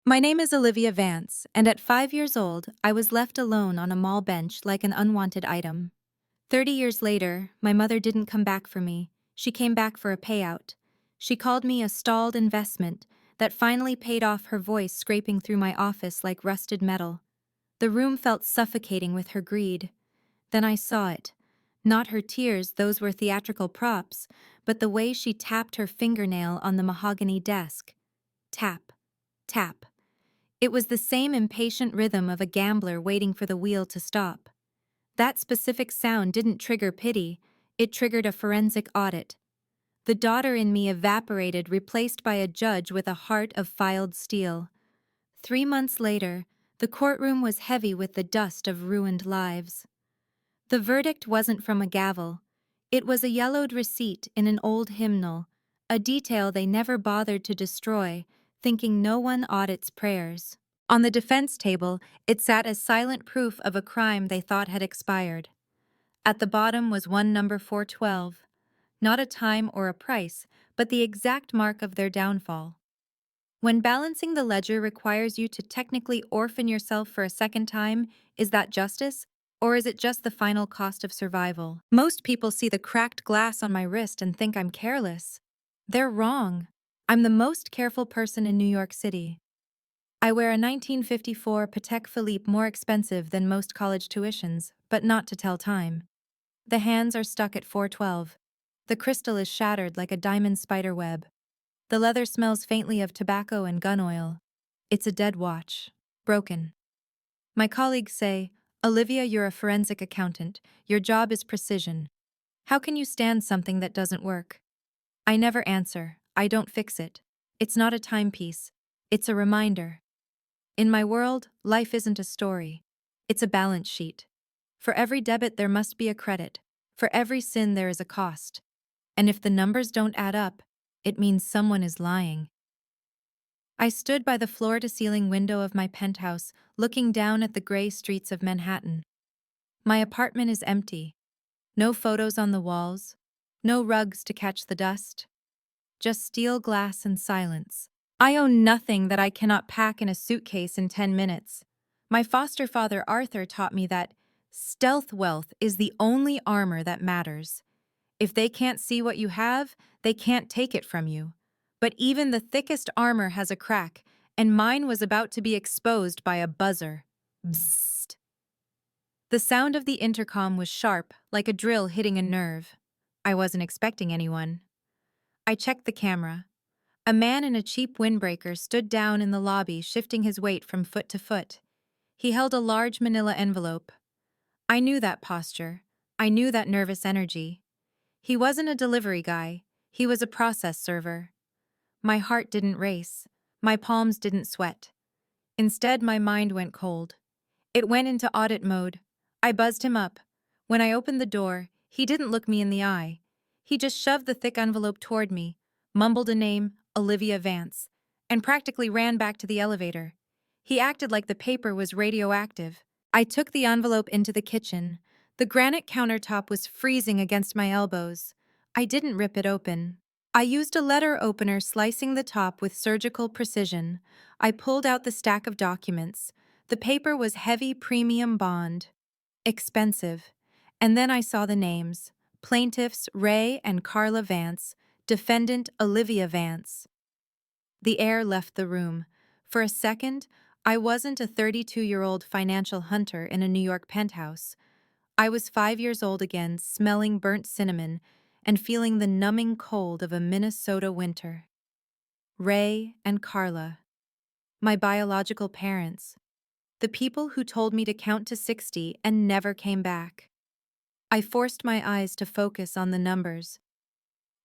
My name is Olivia Vance, and at 5 years old, I was left alone on a mall bench like an unwanted item. 30 years later, my mother didn't come back for me. She came back for a payout. She called me a stalled investment that finally paid off, her voice scraping through my office like rusted metal. The room felt suffocating with her greed. Then I saw it. Not her tears, those were theatrical props, but the way she tapped her fingernail on the mahogany desk. Tap, tap. It was the same impatient rhythm of a gambler waiting for the wheel to stop. That specific sound didn't trigger pity, it triggered a forensic audit. The daughter in me evaporated, replaced by a judge with a heart of filed steel. 3 months later, the courtroom was heavy with the dust of ruined lives. The verdict wasn't from a gavel. It was a yellowed receipt in an old hymnal, a detail they never bothered to destroy, thinking no one audits prayers. On the defense table, it sat as silent proof of a crime they thought had expired. At the bottom was one number 412, not a time or a price, but the exact mark of their downfall. When balancing the ledger requires you to technically orphan yourself for a second time, is that justice? Or is it just the final cost of survival? Most people see the cracked glass on my wrist and think I'm careless. They're wrong. I'm the most careful person in New York City. I wear a 1954 Patek Philippe, more expensive than most college tuitions, but not to tell time. The hands are stuck at 412. The crystal is shattered like a diamond spider web. The leather smells faintly of tobacco and gun oil. It's a dead watch. Broken. My colleagues say, "Olivia, you're a forensic accountant. Your job is precision. How can you stand something that doesn't work?" I never answer. I don't fix it. It's not a timepiece. It's a reminder. In my world, life isn't a story. It's a balance sheet. For every debit there must be a credit. For every sin there is a cost. And if the numbers don't add up, it means someone is lying. I stood by the floor-to-ceiling window of my penthouse, looking down at the gray streets of Manhattan. My apartment is empty. No photos on the walls. No rugs to catch the dust. Just steel glass and silence. I own nothing that I cannot pack in a suitcase in 10 minutes. My foster father Arthur taught me that stealth wealth is the only armor that matters. If they can't see what you have, they can't take it from you. But even the thickest armor has a crack, and mine was about to be exposed by a buzzer. Bzzzt. The sound of the intercom was sharp, like a drill hitting a nerve. I wasn't expecting anyone. I checked the camera. A man in a cheap windbreaker stood down in the lobby, shifting his weight from foot to foot. He held a large manila envelope. I knew that posture. I knew that nervous energy. He wasn't a delivery guy. He was a process server. My heart didn't race. My palms didn't sweat. Instead, my mind went cold. It went into audit mode. I buzzed him up. When I opened the door, he didn't look me in the eye. He just shoved the thick envelope toward me, mumbled a name, Olivia Vance, and practically ran back to the elevator. He acted like the paper was radioactive. I took the envelope into the kitchen. The granite countertop was freezing against my elbows. I didn't rip it open. I used a letter opener, slicing the top with surgical precision. I pulled out the stack of documents. The paper was heavy premium bond. Expensive. And then I saw the names. Plaintiffs Ray and Carla Vance, defendant Olivia Vance. The air left the room. For a second, I wasn't a 32-year-old financial hunter in a New York penthouse. I was 5 years old again, smelling burnt cinnamon and feeling the numbing cold of a Minnesota winter. Ray and Carla, my biological parents, the people who told me to count to 60 and never came back. I forced my eyes to focus on the numbers.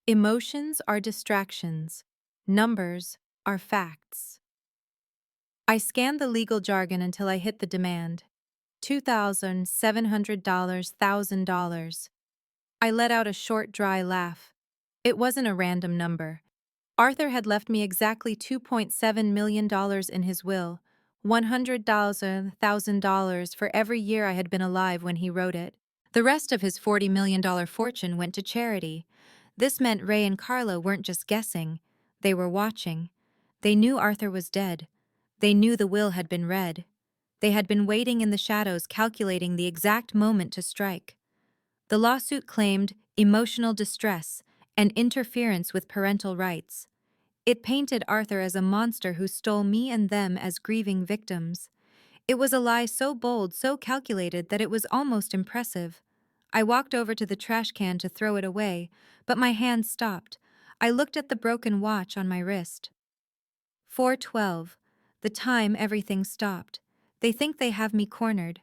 Emotions are distractions. Numbers are facts. I scanned the legal jargon until I hit the demand. $2,700, $1,000. I let out a short, dry laugh. It wasn't a random number. Arthur had left me exactly $2.7 million in his will, $100,000 for every year I had been alive when he wrote it. The rest of his $40 million fortune went to charity. This meant Ray and Carla weren't just guessing. They were watching. They knew Arthur was dead. They knew the will had been read. They had been waiting in the shadows, calculating the exact moment to strike. The lawsuit claimed emotional distress and interference with parental rights. It painted Arthur as a monster who stole me and them as grieving victims. It was a lie so bold, so calculated that it was almost impressive. I walked over to the trash can to throw it away, but my hand stopped. I looked at the broken watch on my wrist. 4:12. The time everything stopped. They think they have me cornered.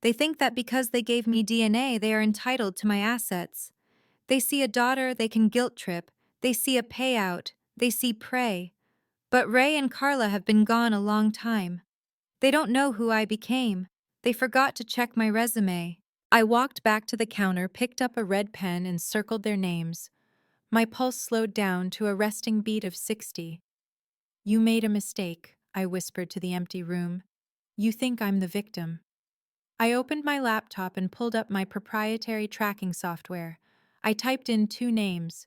They think that because they gave me DNA, they are entitled to my assets. They see a daughter they can guilt trip. They see a payout. They see prey. But Ray and Carla have been gone a long time. They don't know who I became. They forgot to check my resume. I walked back to the counter, picked up a red pen, and circled their names. My pulse slowed down to a resting beat of 60. "You made a mistake," I whispered to the empty room. "You think I'm the victim." I opened my laptop and pulled up my proprietary tracking software. I typed in 2 names,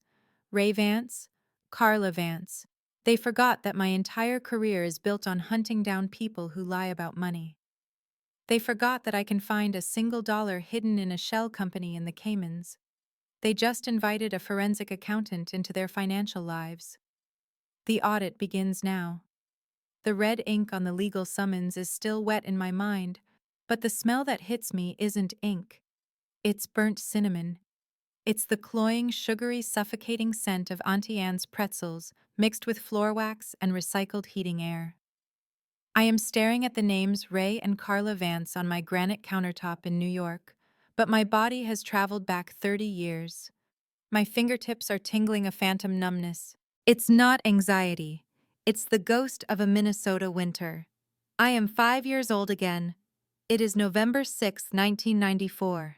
Ray Vance, Carla Vance. They forgot that my entire career is built on hunting down people who lie about money. They forgot that I can find a single dollar hidden in a shell company in the Caymans. They just invited a forensic accountant into their financial lives. The audit begins now. The red ink on the legal summons is still wet in my mind, but the smell that hits me isn't ink. It's burnt cinnamon. It's the cloying, sugary, suffocating scent of Auntie Anne's pretzels mixed with floor wax and recycled heating air. I am staring at the names Ray and Carla Vance on my granite countertop in New York, but my body has traveled back 30 years. My fingertips are tingling a phantom numbness. It's not anxiety. It's the ghost of a Minnesota winter. I am 5 years old again. It is November 6, 1994.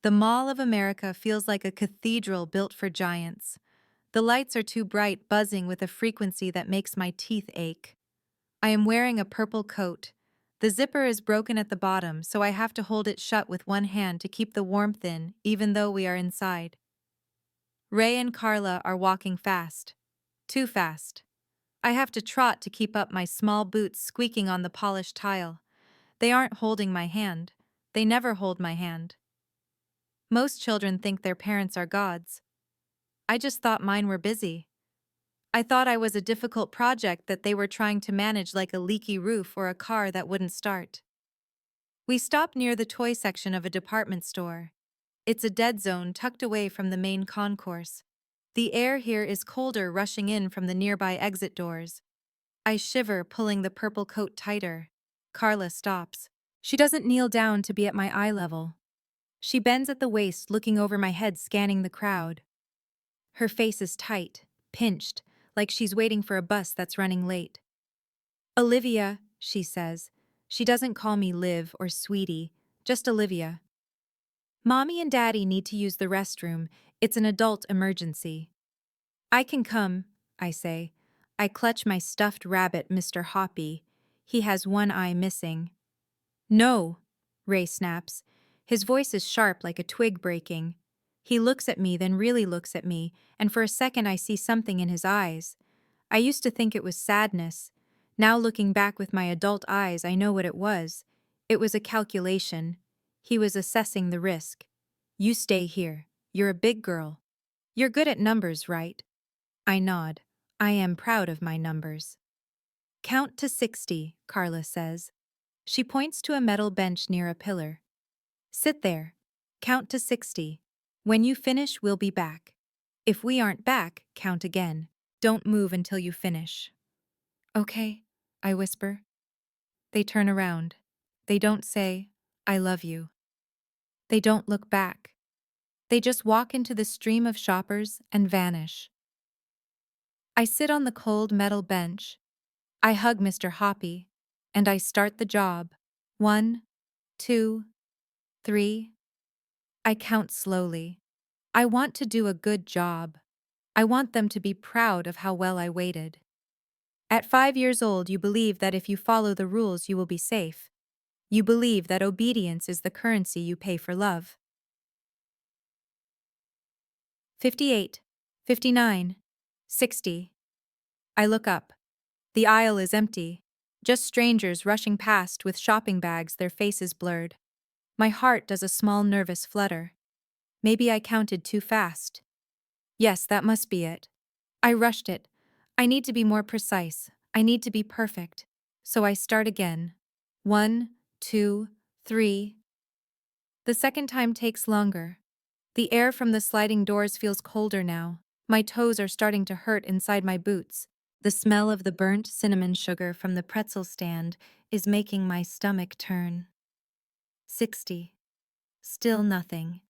The Mall of America feels like a cathedral built for giants. The lights are too bright, buzzing with a frequency that makes my teeth ache. I am wearing a purple coat. The zipper is broken at the bottom, so I have to hold it shut with one hand to keep the warmth in, even though we are inside. Ray and Carla are walking fast. Too fast. I have to trot to keep up, my small boots squeaking on the polished tile. They aren't holding my hand. They never hold my hand. Most children think their parents are gods. I just thought mine were busy. I thought I was a difficult project that they were trying to manage, like a leaky roof or a car that wouldn't start. We stopped near the toy section of a department store. It's a dead zone tucked away from the main concourse. The air here is colder, rushing in from the nearby exit doors. I shiver, pulling the purple coat tighter. Carla stops. She doesn't kneel down to be at my eye level. She bends at the waist, looking over my head, scanning the crowd. Her face is tight, pinched, like she's waiting for a bus that's running late. "Olivia," she says. She doesn't call me Liv or Sweetie, just Olivia. "Mommy and Daddy need to use the restroom. It's an adult emergency." "I can come," I say. I clutch my stuffed rabbit, Mr. Hoppy. He has one eye missing. "No," Ray snaps. His voice is sharp, like a twig breaking. He looks at me, then really looks at me, and for a second I see something in his eyes. I used to think it was sadness. Now, looking back with my adult eyes, I know what it was. It was a calculation. He was assessing the risk. "You stay here. You're a big girl. You're good at numbers, right?" I nod. I am proud of my numbers. "Count to 60, Carla says. She points to a metal bench near a pillar. "Sit there. Count to 60. When you finish, we'll be back. If we aren't back, count again. Don't move until you finish." "Okay," I whisper. They turn around. They don't say, "I love you." They don't look back. They just walk into the stream of shoppers and vanish. I sit on the cold metal bench. I hug Mr. Hoppy, and I start the job. 1, 2, 3. I count slowly. I want to do a good job. I want them to be proud of how well I waited. At 5 years old, you believe that if you follow the rules, you will be safe. You believe that obedience is the currency you pay for love. 58, 59, 60. I look up. The aisle is empty. Just strangers rushing past with shopping bags, their faces blurred. My heart does a small nervous flutter. Maybe I counted too fast. Yes, that must be it. I rushed it. I need to be more precise. I need to be perfect. So I start again. 1, 2, 3. The second time takes longer. The air from the sliding doors feels colder now. My toes are starting to hurt inside my boots. The smell of the burnt cinnamon sugar from the pretzel stand is making my stomach turn. 60. Still nothing.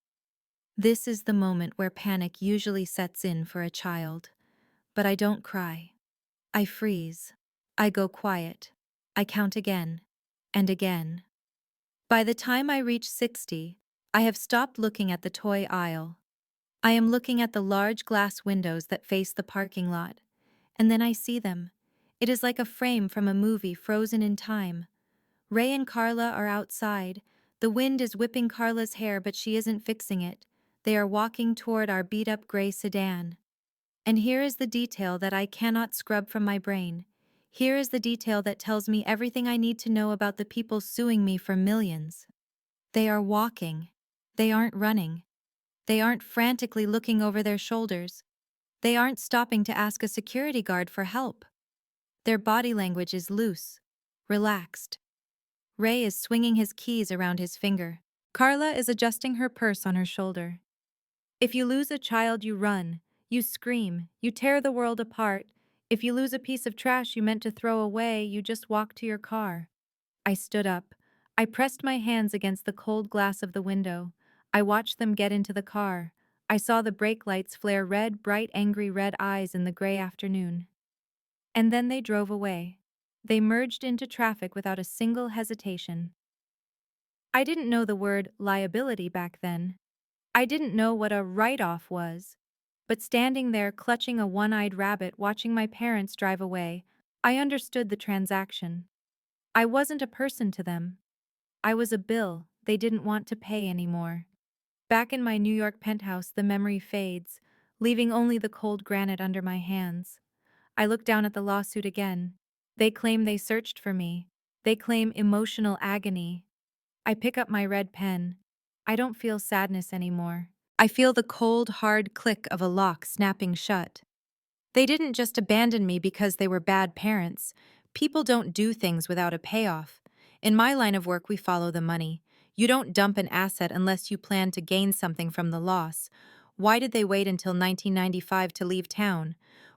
This is the moment where panic usually sets in for a child. But I don't cry. I freeze. I go quiet. I count again. And again. By the time I reach 60, I have stopped looking at the toy aisle. I am looking at the large glass windows that face the parking lot. And then I see them. It is like a frame from a movie frozen in time. Ray and Carla are outside. The wind is whipping Carla's hair, but she isn't fixing it. They are walking toward our beat-up gray sedan. And here is the detail that I cannot scrub from my brain. Here is the detail that tells me everything I need to know about the people suing me for millions. They are walking. They aren't running. They aren't frantically looking over their shoulders. They aren't stopping to ask a security guard for help. Their body language is loose, relaxed. Ray is swinging his keys around his finger. Carla is adjusting her purse on her shoulder. If you lose a child, you run. You scream. You tear the world apart. If you lose a piece of trash you meant to throw away, you just walk to your car. I stood up. I pressed my hands against the cold glass of the window. I watched them get into the car. I saw the brake lights flare red, bright, angry red eyes in the gray afternoon. And then they drove away. They merged into traffic without a single hesitation. I didn't know the word liability back then. I didn't know what a write-off was. But standing there clutching a one-eyed rabbit watching my parents drive away, I understood the transaction. I wasn't a person to them. I was a bill they didn't want to pay anymore. Back in my New York penthouse, the memory fades, leaving only the cold granite under my hands. I look down at the lawsuit again. They claim they searched for me. They claim emotional agony. I pick up my red pen. I don't feel sadness anymore. I feel the cold, hard click of a lock snapping shut. They didn't just abandon me because they were bad parents. People don't do things without a payoff. In my line of work, we follow the money. You don't dump an asset unless you plan to gain something from the loss. Why did they wait until 1995 to leave town?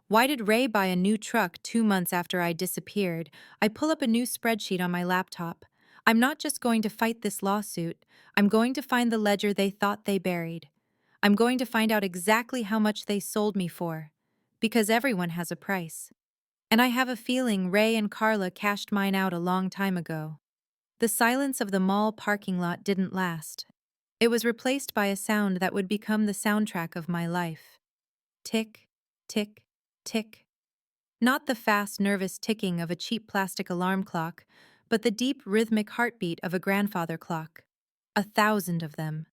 Why did Ray buy a new truck 2 months after I disappeared? I pull up a new spreadsheet on my laptop. I'm not just going to fight this lawsuit. I'm going to find the ledger they thought they buried. I'm going to find out exactly how much they sold me for. Because everyone has a price. And I have a feeling Ray and Carla cashed mine out a long time ago. The silence of the mall parking lot didn't last. It was replaced by a sound that would become the soundtrack of my life. Tick, tick, tick. Not the fast, nervous ticking of a cheap plastic alarm clock, but the deep, rhythmic heartbeat of a grandfather clock. 1,000 of them.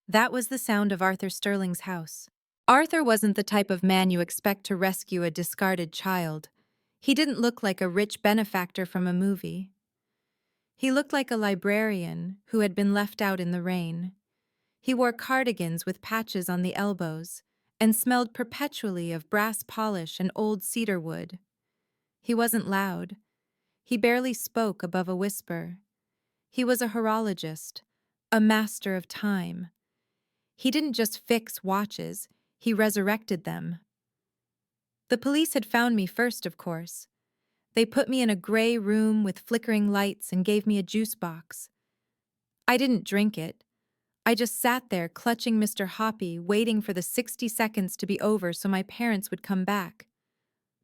That was the sound of Arthur Sterling's house. Arthur wasn't the type of man you expect to rescue a discarded child. He didn't look like a rich benefactor from a movie. He looked like a librarian who had been left out in the rain. He wore cardigans with patches on the elbows and smelled perpetually of brass polish and old cedar wood. He wasn't loud. He barely spoke above a whisper. He was a horologist, a master of time. He didn't just fix watches, he resurrected them. The police had found me first, of course. They put me in a gray room with flickering lights and gave me a juice box. I didn't drink it. I just sat there clutching Mr. Hoppy, waiting for the 60 seconds to be over so my parents would come back.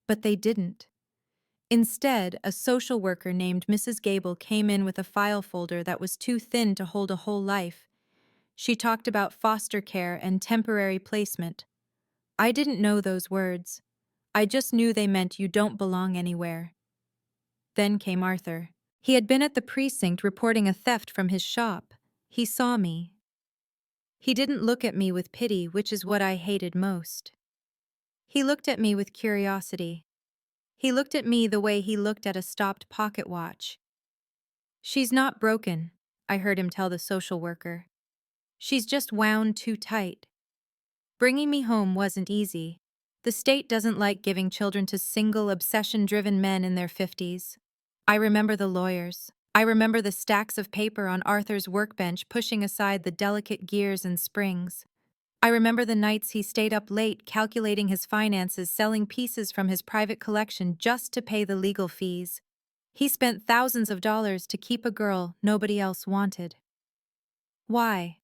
But they didn't. Instead, a social worker named Mrs. Gable came in with a file folder that was too thin to hold a whole life. She talked about foster care and temporary placement. I didn't know those words. I just knew they meant you don't belong anywhere. Then came Arthur. He had been at the precinct reporting a theft from his shop. He saw me. He didn't look at me with pity, which is what I hated most. He looked at me with curiosity. He looked at me the way he looked at a stopped pocket watch. "She's not broken," I heard him tell the social worker. "She's just wound too tight." Bringing me home wasn't easy. The state doesn't like giving children to single, obsession-driven men in their 50s. I remember the lawyers. I remember the stacks of paper on Arthur's workbench pushing aside the delicate gears and springs. I remember the nights he stayed up late calculating his finances, selling pieces from his private collection just to pay the legal fees. He spent thousands of dollars to keep a girl nobody else wanted. Why?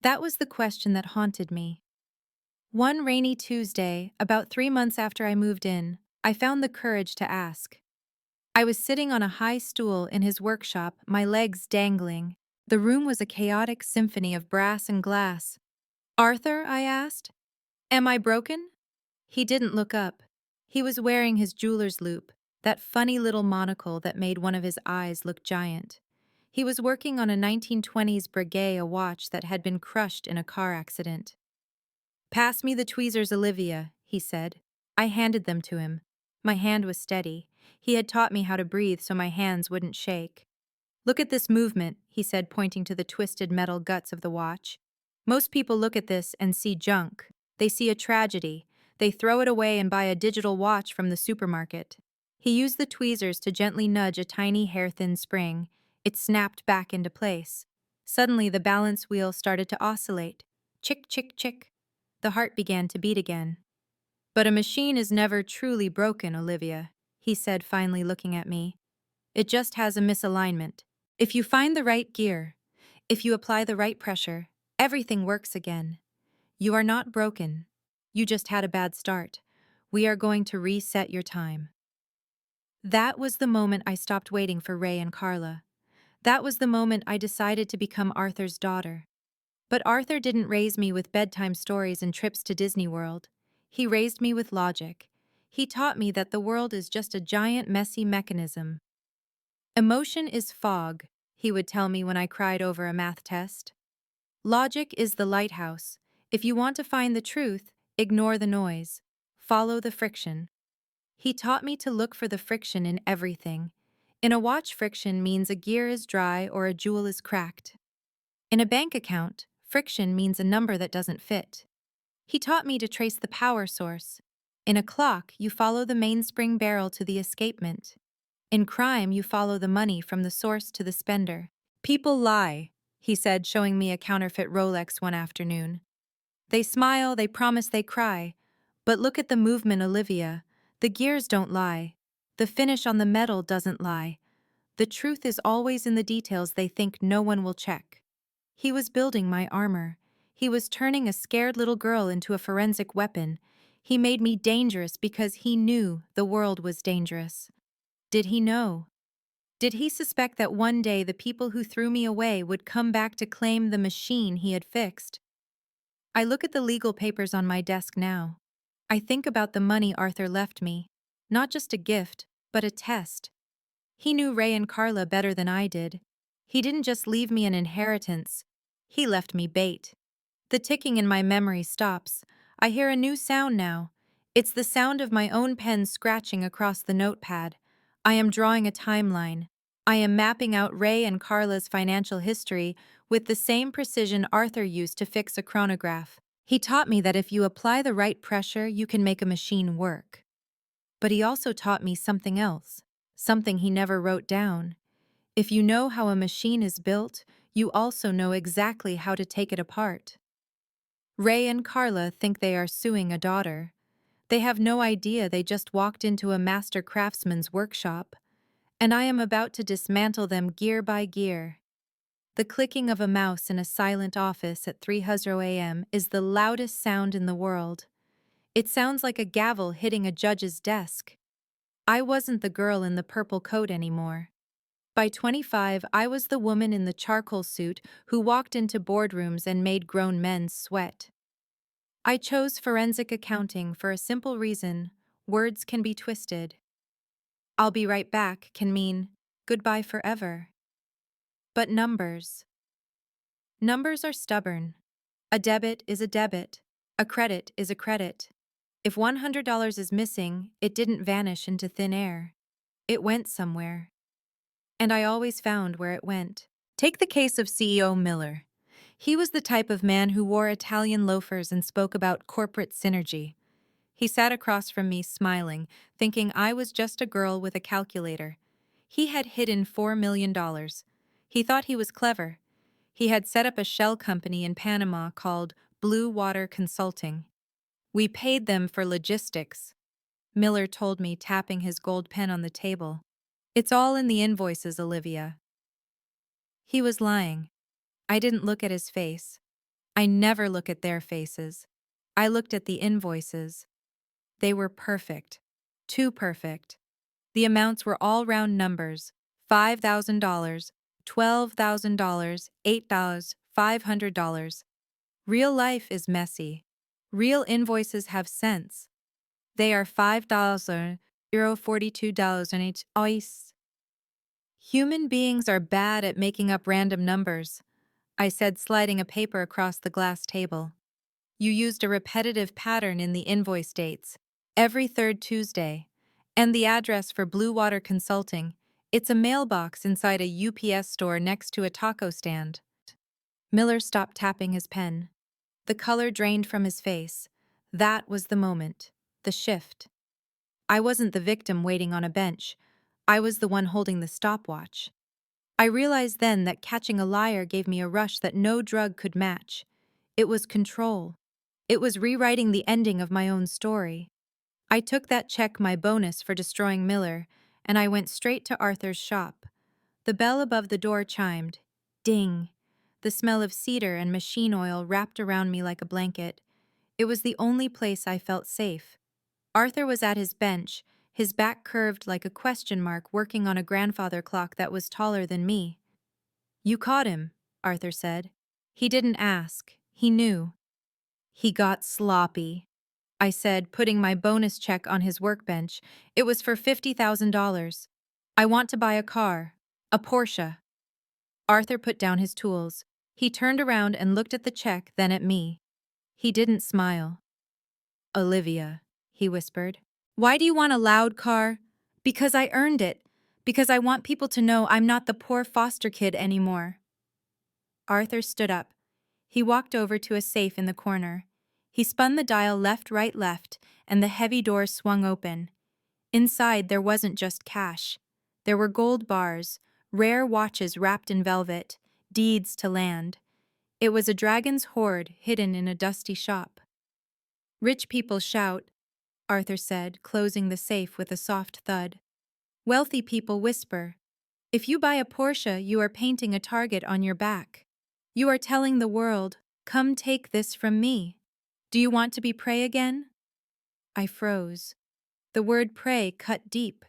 That was the question that haunted me. One rainy Tuesday, about 3 months after I moved in, I found the courage to ask. I was sitting on a high stool in his workshop, my legs dangling. The room was a chaotic symphony of brass and glass. "Arthur," I asked, "am I broken?" He didn't look up. He was wearing his jeweler's loop, that funny little monocle that made one of his eyes look giant. He was working on a 1920s Breguet, a watch that had been crushed in a car accident. "Pass me the tweezers, Olivia," he said. I handed them to him. My hand was steady. He had taught me how to breathe so my hands wouldn't shake. "Look at this movement," he said, pointing to the twisted metal guts of the watch. "Most people look at this and see junk. They see a tragedy. They throw it away and buy a digital watch from the supermarket." He used the tweezers to gently nudge a tiny hair-thin spring. It snapped back into place. Suddenly, the balance wheel started to oscillate. Chick, chick, chick. The heart began to beat again. "But a machine is never truly broken, Olivia," he said, finally looking at me. "It just has a misalignment. If you find the right gear, if you apply the right pressure, everything works again. You are not broken. You just had a bad start. We are going to reset your time." That was the moment I stopped waiting for Ray and Carla. That was the moment I decided to become Arthur's daughter. But Arthur didn't raise me with bedtime stories and trips to Disney World. He raised me with logic. He taught me that the world is just a giant, messy mechanism. "Emotion is fog," he would tell me when I cried over a math test. "Logic is the lighthouse. If you want to find the truth, ignore the noise. Follow the friction." He taught me to look for the friction in everything. In a watch, friction means a gear is dry or a jewel is cracked. In a bank account, friction means a number that doesn't fit. He taught me to trace the power source. In a clock, you follow the mainspring barrel to the escapement. In crime, you follow the money from the source to the spender. "People lie," he said, showing me a counterfeit Rolex one afternoon. "They smile, they promise, they cry. But look at the movement, Olivia. The gears don't lie. The finish on the metal doesn't lie. The truth is always in the details they think no one will check." He was building my armor. He was turning a scared little girl into a forensic weapon. He made me dangerous because he knew the world was dangerous. Did he know? Did he suspect that one day the people who threw me away would come back to claim the machine he had fixed? I look at the legal papers on my desk now. I think about the money Arthur left me. Not just a gift, but a test. He knew Ray and Carla better than I did. He didn't just leave me an inheritance. He left me bait. The ticking in my memory stops. I hear a new sound now. It's the sound of my own pen scratching across the notepad. I am drawing a timeline. I am mapping out Ray and Carla's financial history with the same precision Arthur used to fix a chronograph. He taught me that if you apply the right pressure, you can make a machine work. But he also taught me something else, something he never wrote down. If you know how a machine is built, you also know exactly how to take it apart. Ray and Carla think they are suing a daughter. They have no idea they just walked into a master craftsman's workshop, and I am about to dismantle them gear by gear. The clicking of a mouse in a silent office at 3:00 a.m. is the loudest sound in the world. It sounds like a gavel hitting a judge's desk. I wasn't the girl in the purple coat anymore. By 25, I was the woman in the charcoal suit who walked into boardrooms and made grown men sweat. I chose forensic accounting for a simple reason: words can be twisted. "I'll be right back" can mean goodbye forever. But numbers. Numbers are stubborn. A debit is a debit. A credit is a credit. If $100 is missing, it didn't vanish into thin air. It went somewhere. And I always found where it went. Take the case of CEO Miller. He was the type of man who wore Italian loafers and spoke about corporate synergy. He sat across from me smiling, thinking I was just a girl with a calculator. He had hidden $4 million. He thought he was clever. He had set up a shell company in Panama called Blue Water Consulting. We paid them for logistics, Miller told me, tapping his gold pen on the table. It's all in the invoices, Olivia. He was lying. I didn't look at his face. I never look at their faces. I looked at the invoices. They were perfect. Too perfect. The amounts were all round numbers: $5,000, $12,000, $8, $500. Real life is messy. Real invoices have sense. They are $5, $42, and each ice. Human beings are bad at making up random numbers, I said, sliding a paper across the glass table. You used a repetitive pattern in the invoice dates, every third Tuesday, and the address for Blue Water Consulting. It's a mailbox inside a UPS store next to a taco stand. Miller stopped tapping his pen. The color drained from his face. That was the moment, the shift. I wasn't the victim waiting on a bench. I was the one holding the stopwatch. I realized then that catching a liar gave me a rush that no drug could match. It was control. It was rewriting the ending of my own story. I took that check, my bonus for destroying Miller, and I went straight to Arthur's shop. The bell above the door chimed. Ding! The smell of cedar and machine oil wrapped around me like a blanket. It was the only place I felt safe. Arthur was at his bench, his back curved like a question mark, working on a grandfather clock that was taller than me. You caught him, Arthur said. He didn't ask. He knew. He got sloppy, I said, putting my bonus check on his workbench. It was for $50,000. I want to buy a car. A Porsche. Arthur put down his tools. He turned around and looked at the check, then at me. He didn't smile. Olivia, he whispered. Why do you want a loud car? Because I earned it. Because I want people to know I'm not the poor foster kid anymore. Arthur stood up. He walked over to a safe in the corner. He spun the dial left, right, left, and the heavy door swung open. Inside, there wasn't just cash. There were gold bars, rare watches wrapped in velvet, deeds to land. It was a dragon's hoard hidden in a dusty shop. Rich people shout, Arthur said, closing the safe with a soft thud. Wealthy people whisper. If you buy a Porsche, you are painting a target on your back. You are telling the world, come take this from me. Do you want to be prey again? I froze. The word prey cut deep.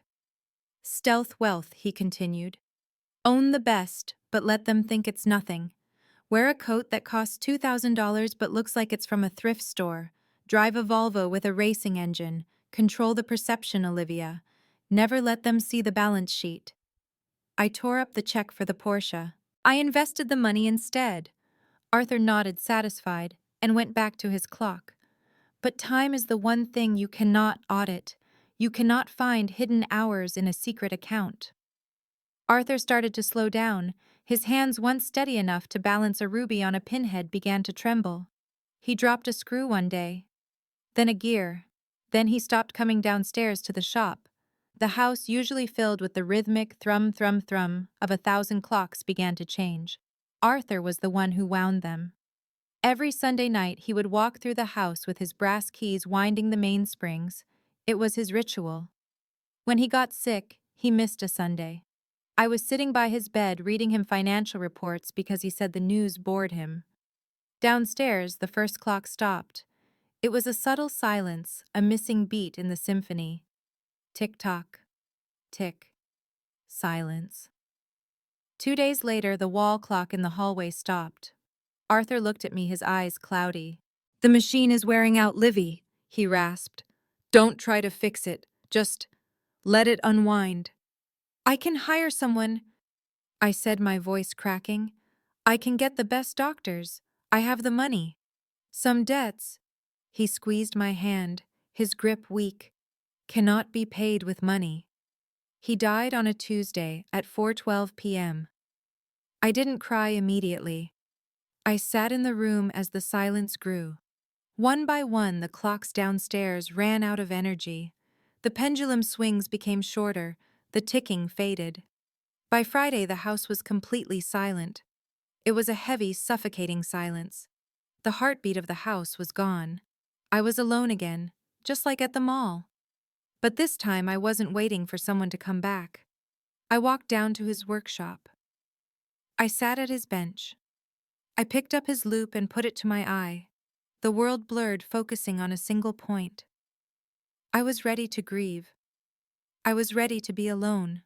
Stealth wealth, he continued. Own the best, but let them think it's nothing. Wear a coat that costs $2,000 but looks like it's from a thrift store. Drive a Volvo with a racing engine. Control the perception, Olivia. Never let them see the balance sheet. I tore up the check for the Porsche. I invested the money instead. Arthur nodded, satisfied, and went back to his clock. But time is the one thing you cannot audit. You cannot find hidden hours in a secret account. Arthur started to slow down. His hands, once steady enough to balance a ruby on a pinhead, began to tremble. He dropped a screw one day, then a gear. Then he stopped coming downstairs to the shop. The house, usually filled with the rhythmic thrum, thrum, thrum of 1,000 clocks, began to change. Arthur was the one who wound them. Every Sunday night he would walk through the house with his brass keys winding the mainsprings. It was his ritual. When he got sick, he missed a Sunday. I was sitting by his bed reading him financial reports because he said the news bored him. Downstairs, the first clock stopped. It was a subtle silence, a missing beat in the symphony. Tick-tock, tick, silence. 2 days later, the wall clock in the hallway stopped. Arthur looked at me, his eyes cloudy. The machine is wearing out, Livy, he rasped. Don't try to fix it. Just let it unwind. I can hire someone, I said, my voice cracking. I can get the best doctors. I have the money. Some debts. He squeezed my hand. his grip weak. Cannot be paid with money. He died on a Tuesday at 4:12 p.m. I didn't cry immediately. I sat in the room as the silence grew. One by one, the clocks downstairs ran out of energy. The pendulum swings became shorter, the ticking faded. By Friday, the house was completely silent. It was a heavy, suffocating silence. The heartbeat of the house was gone. I was alone again, just like at the mall. But this time I wasn't waiting for someone to come back. I walked down to his workshop. I sat at his bench. I picked up his loupe and put it to my eye. The world blurred, focusing on a single point. I was ready to grieve. I was ready to be alone.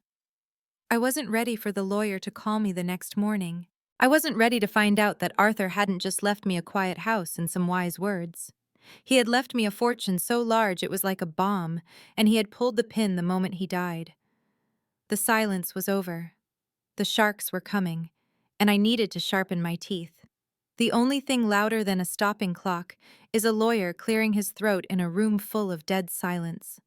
I wasn't ready for the lawyer to call me the next morning. I wasn't ready to find out that Arthur hadn't just left me a quiet house and some wise words. He had left me a fortune so large it was like a bomb, and he had pulled the pin the moment he died. The silence was over. The sharks were coming, and I needed to sharpen my teeth. The only thing louder than a stopping clock is a lawyer clearing his throat in a room full of dead silence.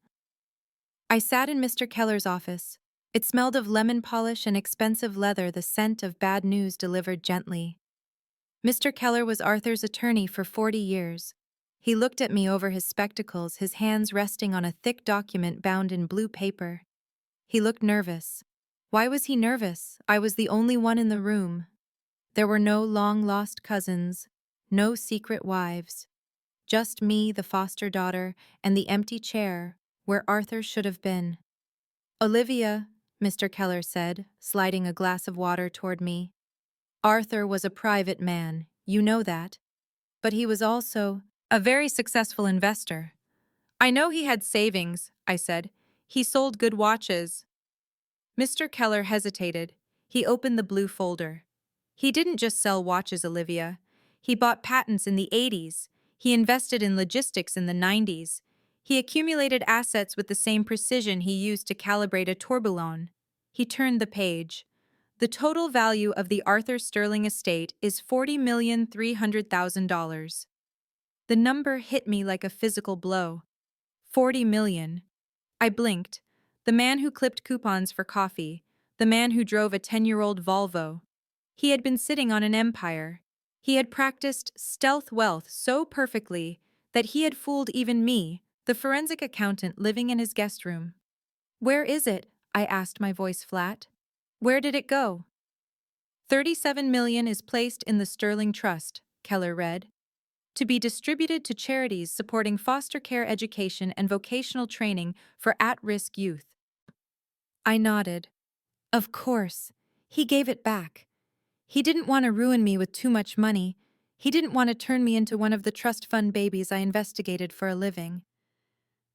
I sat in Mr. Keller's office. It smelled of lemon polish and expensive leather, the scent of bad news delivered gently. Mr. Keller was Arthur's attorney for 40 years. He looked at me over his spectacles, his hands resting on a thick document bound in blue paper. He looked nervous. Why was he nervous? I was the only one in the room. There were no long-lost cousins, no secret wives. Just me, the foster daughter, and the empty chair where Arthur should have been. "Olivia," Mr. Keller said, sliding a glass of water toward me. "Arthur was a private man, you know that. But he was also a very successful investor." "I know he had savings," I said. "He sold good watches." Mr. Keller hesitated. He opened the blue folder. "He didn't just sell watches, Olivia. He bought patents in the 80s. He invested in logistics in the 90s. He accumulated assets with the same precision he used to calibrate a tourbillon." He turned the page. "The total value of the Arthur Sterling estate is $40,300,000. The number hit me like a physical blow. 40 million. I blinked. The man who clipped coupons for coffee. The man who drove a 10-year-old Volvo. He had been sitting on an empire. He had practiced stealth wealth so perfectly that he had fooled even me, the forensic accountant living in his guest room. "Where is it?" I asked, my voice flat. "Where did it go?" "37 million is placed in the Sterling Trust," Keller read, "to be distributed to charities supporting foster care education and vocational training for at-risk youth." I nodded. Of course. He gave it back. He didn't want to ruin me with too much money. He didn't want to turn me into one of the trust fund babies I investigated for a living.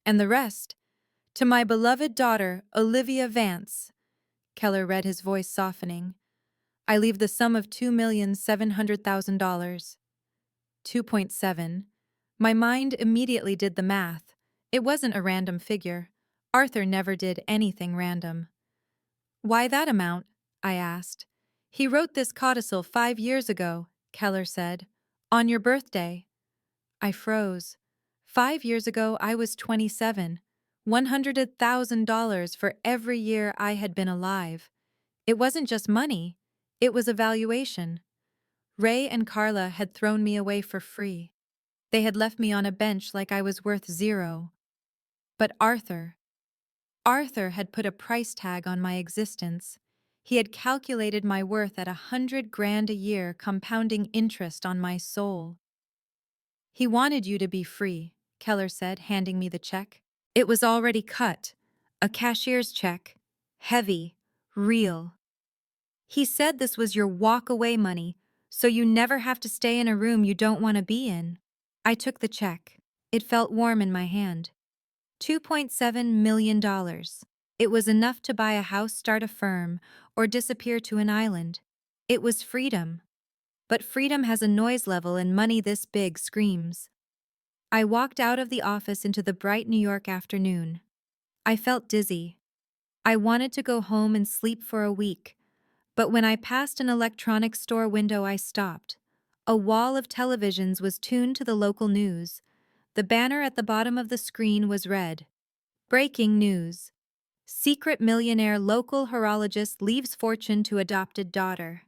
"And the rest? To my beloved daughter, Olivia Vance." Keller read, his voice softening. "I leave the sum of $2,700,000. 2.7. My mind immediately did the math. It wasn't a random figure. Arthur never did anything random. "Why that amount?" I asked. "He wrote this codicil 5 years ago," Keller said. "On your birthday." I froze. 5 years ago I was 27. $100,000 for every year I had been alive. It wasn't just money. It was a valuation. Ray and Carla had thrown me away for free. They had left me on a bench like I was worth zero. But Arthur had put a price tag on my existence. He had calculated my worth at $100,000 a year, compounding interest on my soul. "He wanted you to be free," Keller said, handing me the check. It was already cut. A cashier's check. Heavy. Real. "He said this was your walk-away money, so you never have to stay in a room you don't want to be in." I took the check. It felt warm in my hand. $2.7 million. It was enough to buy a house, start a firm, or disappear to an island. It was freedom. But freedom has a noise level, and money this big screams. I walked out of the office into the bright New York afternoon. I felt dizzy. I wanted to go home and sleep for a week. But when I passed an electronics store window, I stopped. A wall of televisions was tuned to the local news. The banner at the bottom of the screen was red. Breaking news. Secret millionaire local horologist leaves fortune to adopted daughter.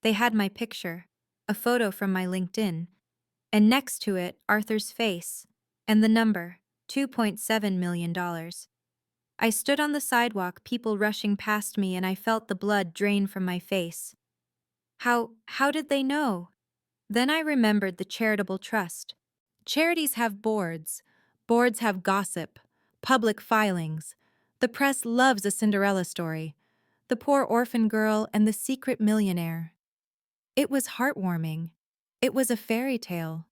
They had my picture, a photo from my LinkedIn, and next to it, Arthur's face, and the number, $2.7 million. I stood on the sidewalk, people rushing past me, and I felt the blood drain from my face. How did they know? Then I remembered the charitable trust. Charities have boards. Boards have gossip, public filings. The press loves a Cinderella story. The poor orphan girl and the secret millionaire. It was heartwarming. It was a fairy tale.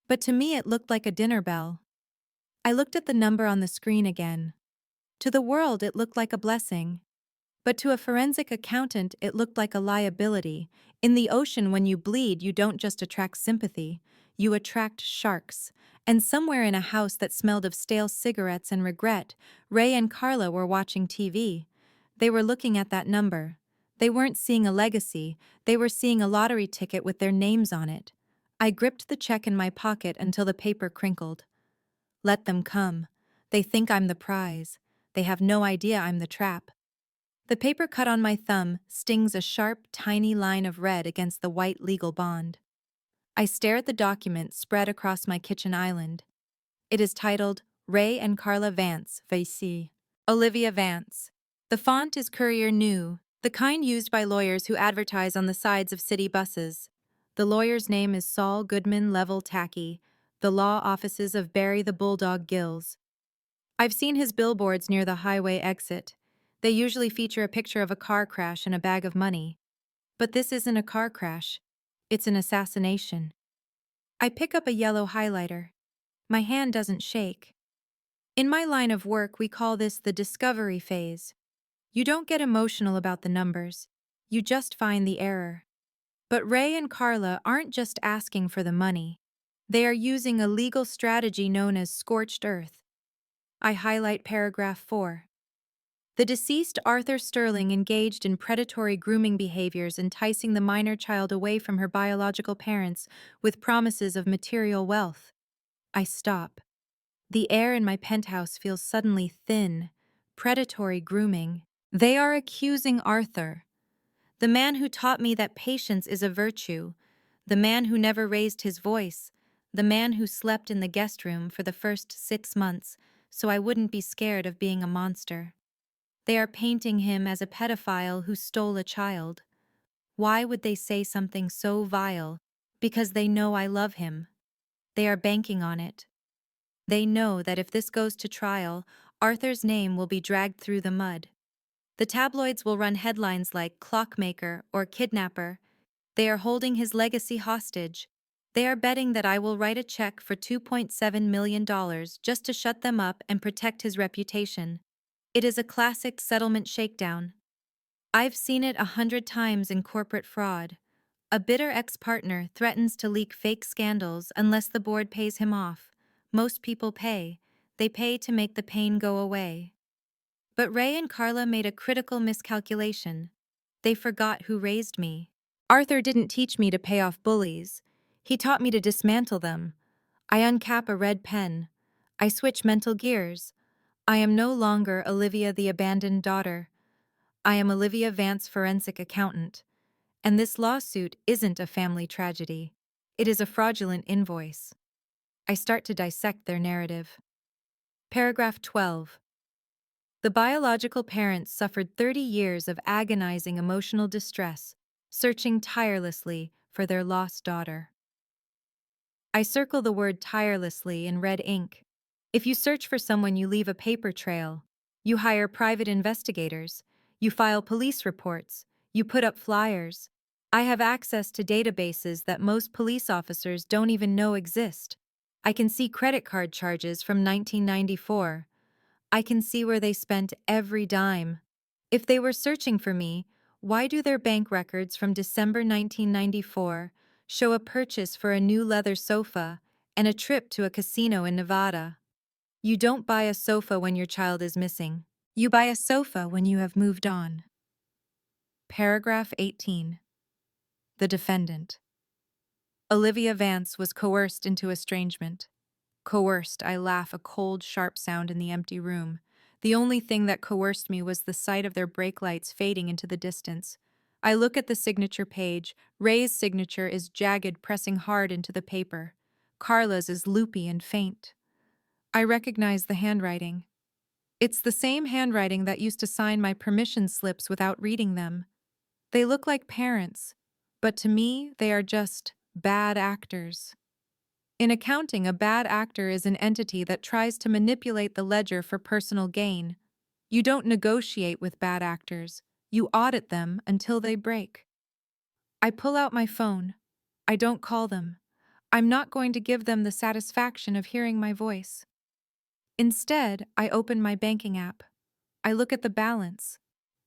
But to me it looked like a dinner bell. I looked at the number on the screen again. To the world it looked like a blessing. But to a forensic accountant it looked like a liability. In the ocean, when you bleed, you don't just attract sympathy, you attract sharks. And somewhere in a house that smelled of stale cigarettes and regret, Ray and Carla were watching TV. They were looking at that number. They weren't seeing a legacy, they were seeing a lottery ticket with their names on it. I gripped the check in my pocket until the paper crinkled. Let them come. They think I'm the prize. They have no idea I'm the trap. The paper cut on my thumb stings a sharp, tiny line of red against the white legal bond. I stare at the document spread across my kitchen island. It is titled, Ray and Carla Vance, v.c. Olivia Vance. The font is Courier New, the kind used by lawyers who advertise on the sides of city buses. The lawyer's name is Saul Goodman Level Tacky, the law offices of Barry the Bulldog Gills. I've seen his billboards near the highway exit. They usually feature a picture of a car crash and a bag of money. But this isn't a car crash. It's an assassination. I pick up a yellow highlighter. My hand doesn't shake. In my line of work, we call this the discovery phase. You don't get emotional about the numbers. You just find the error. But Ray and Carla aren't just asking for the money. They are using a legal strategy known as scorched earth. I highlight paragraph 4. The deceased Arthur Sterling engaged in predatory grooming behaviors, enticing the minor child away from her biological parents with promises of material wealth. I stop. The air in my penthouse feels suddenly thin. Predatory grooming. They are accusing Arthur, the man who taught me that patience is a virtue, the man who never raised his voice, the man who slept in the guest room for the first 6 months so I wouldn't be scared of being a monster. They are painting him as a pedophile who stole a child. Why would they say something so vile? Because they know I love him. They are banking on it. They know that if this goes to trial, Arthur's name will be dragged through the mud. The tabloids will run headlines like clockmaker or kidnapper. They are holding his legacy hostage. They are betting that I will write a check for $2.7 million just to shut them up and protect his reputation. It is a classic settlement shakedown. I've seen it 100 times in corporate fraud. A bitter ex-partner threatens to leak fake scandals unless the board pays him off. Most people pay. They pay to make the pain go away. But Ray and Carla made a critical miscalculation. They forgot who raised me. Arthur didn't teach me to pay off bullies. He taught me to dismantle them. I uncap a red pen. I switch mental gears. I am no longer Olivia the abandoned daughter. I am Olivia Vance, forensic accountant. And this lawsuit isn't a family tragedy. It is a fraudulent invoice. I start to dissect their narrative. Paragraph 12. The biological parents suffered 30 years of agonizing emotional distress, searching tirelessly for their lost daughter. I circle the word tirelessly in red ink. If you search for someone, you leave a paper trail. You hire private investigators. You file police reports. You put up flyers. I have access to databases that most police officers don't even know exist. I can see credit card charges from 1994. I can see where they spent every dime. If they were searching for me, why do their bank records from December 1994 show a purchase for a new leather sofa and a trip to a casino in Nevada? You don't buy a sofa when your child is missing. You buy a sofa when you have moved on. Paragraph 18. The defendant. Olivia Vance was coerced into estrangement. Coerced, I laugh, a cold, sharp sound in the empty room. The only thing that coerced me was the sight of their brake lights fading into the distance. I look at the signature page. Ray's signature is jagged, pressing hard into the paper. Carla's is loopy and faint. I recognize the handwriting. It's the same handwriting that used to sign my permission slips without reading them. They look like parents, but to me, they are just bad actors. In accounting, a bad actor is an entity that tries to manipulate the ledger for personal gain. You don't negotiate with bad actors. You audit them until they break. I pull out my phone. I don't call them. I'm not going to give them the satisfaction of hearing my voice. Instead, I open my banking app. I look at the balance.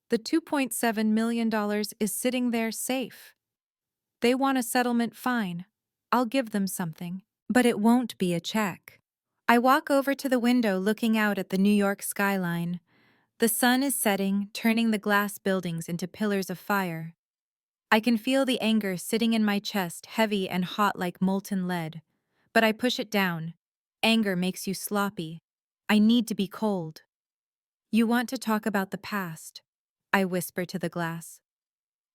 The $2.7 million is sitting there safe. They want a settlement, fine. I'll give them something, but it won't be a check. I walk over to the window looking out at the New York skyline. The sun is setting, turning the glass buildings into pillars of fire. I can feel the anger sitting in my chest, heavy and hot like molten lead. But I push it down. Anger makes you sloppy. I need to be cold. You want to talk about the past, I whisper to the glass.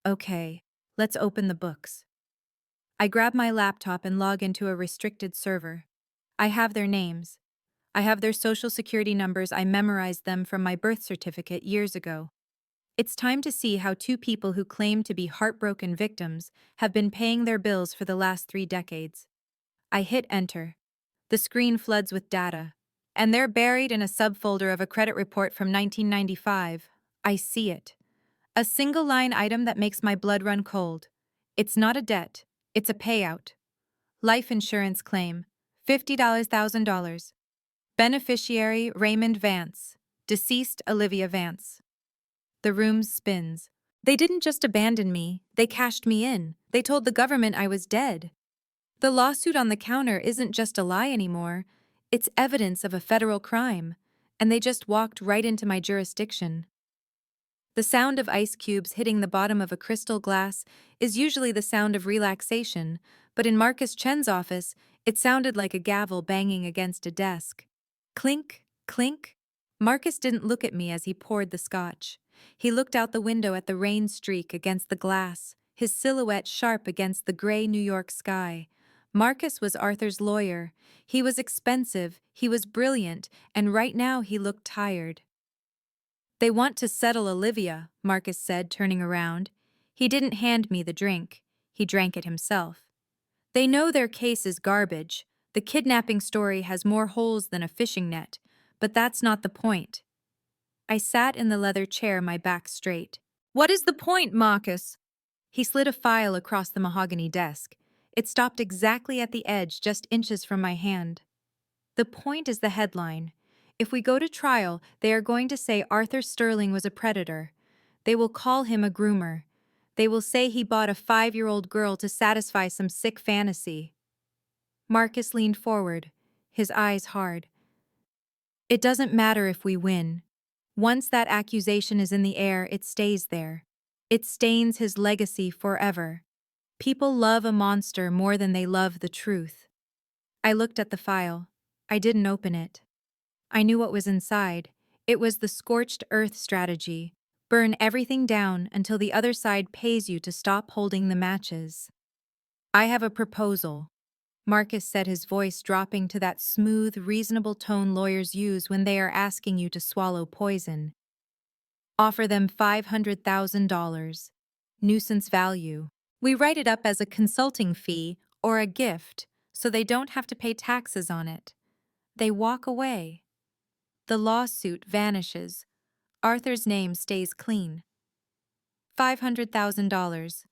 Okay, let's open the books. I grab my laptop and log into a restricted server. I have their names. I have their social security numbers. I memorized them from my birth certificate years ago. It's time to see how two people who claim to be heartbroken victims have been paying their bills for the last 3 decades. I hit enter. The screen floods with data. And they're buried in a subfolder of a credit report from 1995. I see it. A single line item that makes my blood run cold. It's not a debt. It's a payout. Life insurance claim, $50,000. Beneficiary Raymond Vance. Deceased Olivia Vance. The room spins. They didn't just abandon me, they cashed me in. They told the government I was dead. The lawsuit on the counter isn't just a lie anymore, it's evidence of a federal crime, and they just walked right into my jurisdiction. The sound of ice cubes hitting the bottom of a crystal glass is usually the sound of relaxation, but in Marcus Chen's office, it sounded like a gavel banging against a desk. Clink, clink. Marcus didn't look at me as he poured the scotch. He looked out the window at the rain streak against the glass, his silhouette sharp against the gray New York sky. Marcus was Arthur's lawyer. He was expensive, he was brilliant, and right now he looked tired. They want to settle Olivia, Marcus said, turning around. He didn't hand me the drink. He drank it himself. They know their case is garbage. The kidnapping story has more holes than a fishing net, but that's not the point. I sat in the leather chair, my back straight. What is the point, Marcus? He slid a file across the mahogany desk. It stopped exactly at the edge, just inches from my hand. The point is the headline. If we go to trial, they are going to say Arthur Sterling was a predator. They will call him a groomer. They will say he bought a 5-year-old girl to satisfy some sick fantasy. Marcus leaned forward, his eyes hard. It doesn't matter if we win. Once that accusation is in the air, it stays there. It stains his legacy forever. People love a monster more than they love the truth. I looked at the file. I didn't open it. I knew what was inside. It was the scorched earth strategy. Burn everything down until the other side pays you to stop holding the matches. I have a proposal. Marcus said, his voice dropping to that smooth, reasonable tone lawyers use when they are asking you to swallow poison. Offer them $500,000. Nuisance value. We write it up as a consulting fee or a gift, so they don't have to pay taxes on it. They walk away. The lawsuit vanishes. Arthur's name stays clean. $500,000.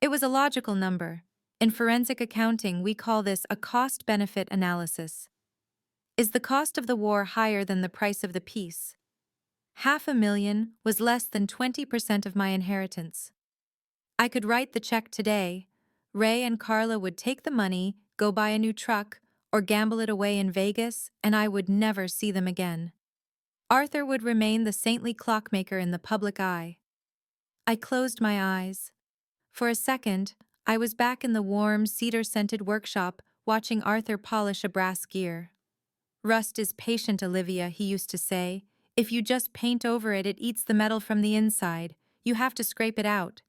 It was a logical number. In forensic accounting, we call this a cost-benefit analysis. Is the cost of the war higher than the price of the peace? $500,000 was less than 20% of my inheritance. I could write the check today. Ray and Carla would take the money, go buy a new truck, or gamble it away in Vegas, and I would never see them again. Arthur would remain the saintly clockmaker in the public eye. I closed my eyes. For a second, I was back in the warm, cedar-scented workshop watching Arthur polish a brass gear. Rust is patient, Olivia, he used to say. If you just paint over it, it eats the metal from the inside. You have to scrape it out.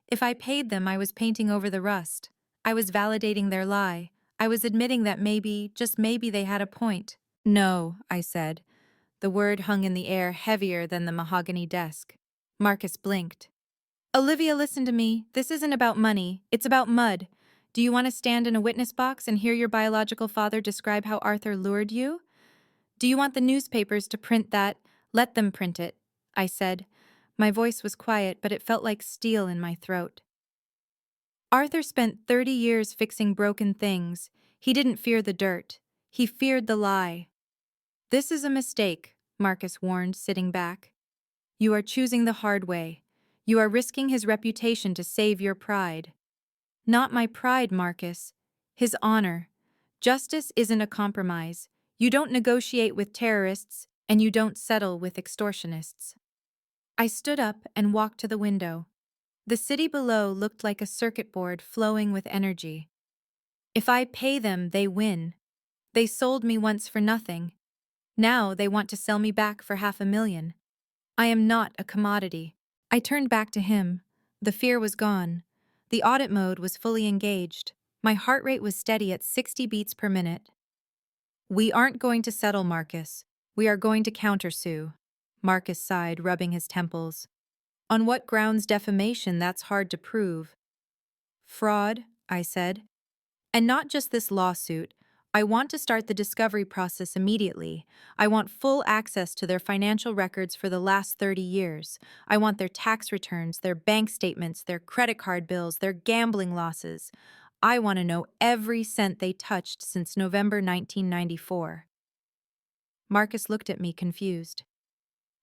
If I paid them, I was painting over the rust. I was validating their lie. I was admitting that maybe, just maybe, they had a point. No, I said. The word hung in the air heavier than the mahogany desk. Marcus blinked. Olivia, listen to me. This isn't about money. It's about mud. Do you want to stand in a witness box and hear your biological father describe how Arthur lured you? Do you want the newspapers to print that? Let them print it, I said. My voice was quiet, but it felt like steel in my throat. Arthur spent 30 years fixing broken things. He didn't fear the dirt. He feared the lie. This is a mistake, Marcus warned, sitting back. You are choosing the hard way. You are risking his reputation to save your pride. Not my pride, Marcus. His honor. Justice isn't a compromise. You don't negotiate with terrorists, and you don't settle with extortionists. I stood up and walked to the window. The city below looked like a circuit board flowing with energy. If I pay them, they win. They sold me once for nothing. Now they want to sell me back for $500,000. I am not a commodity. I turned back to him. The fear was gone. The audit mode was fully engaged. My heart rate was steady at 60 beats per minute. We aren't going to settle, Marcus. We are going to countersue. Marcus sighed, rubbing his temples. On what grounds defamation? That's hard to prove. Fraud, I said. And not just this lawsuit. I want to start the discovery process immediately. I want full access to their financial records for the last 30 years. I want their tax returns, their bank statements, their credit card bills, their gambling losses. I want to know every cent they touched since November 1994. Marcus looked at me confused.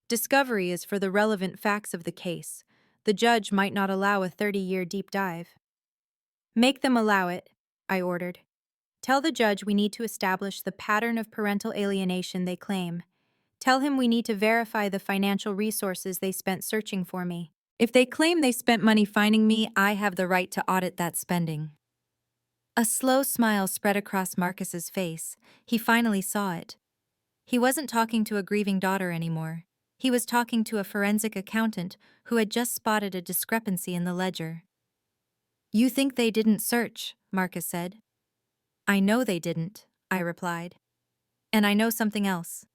Discovery is for the relevant facts of the case. The judge might not allow a 30-year deep dive. Make them allow it, I ordered. Tell the judge we need to establish the pattern of parental alienation they claim. Tell him we need to verify the financial resources they spent searching for me. If they claim they spent money finding me, I have the right to audit that spending. A slow smile spread across Marcus's face. He finally saw it. He wasn't talking to a grieving daughter anymore. He was talking to a forensic accountant who had just spotted a discrepancy in the ledger. You think they didn't search, Marcus said. I know they didn't, I replied. And I know something else.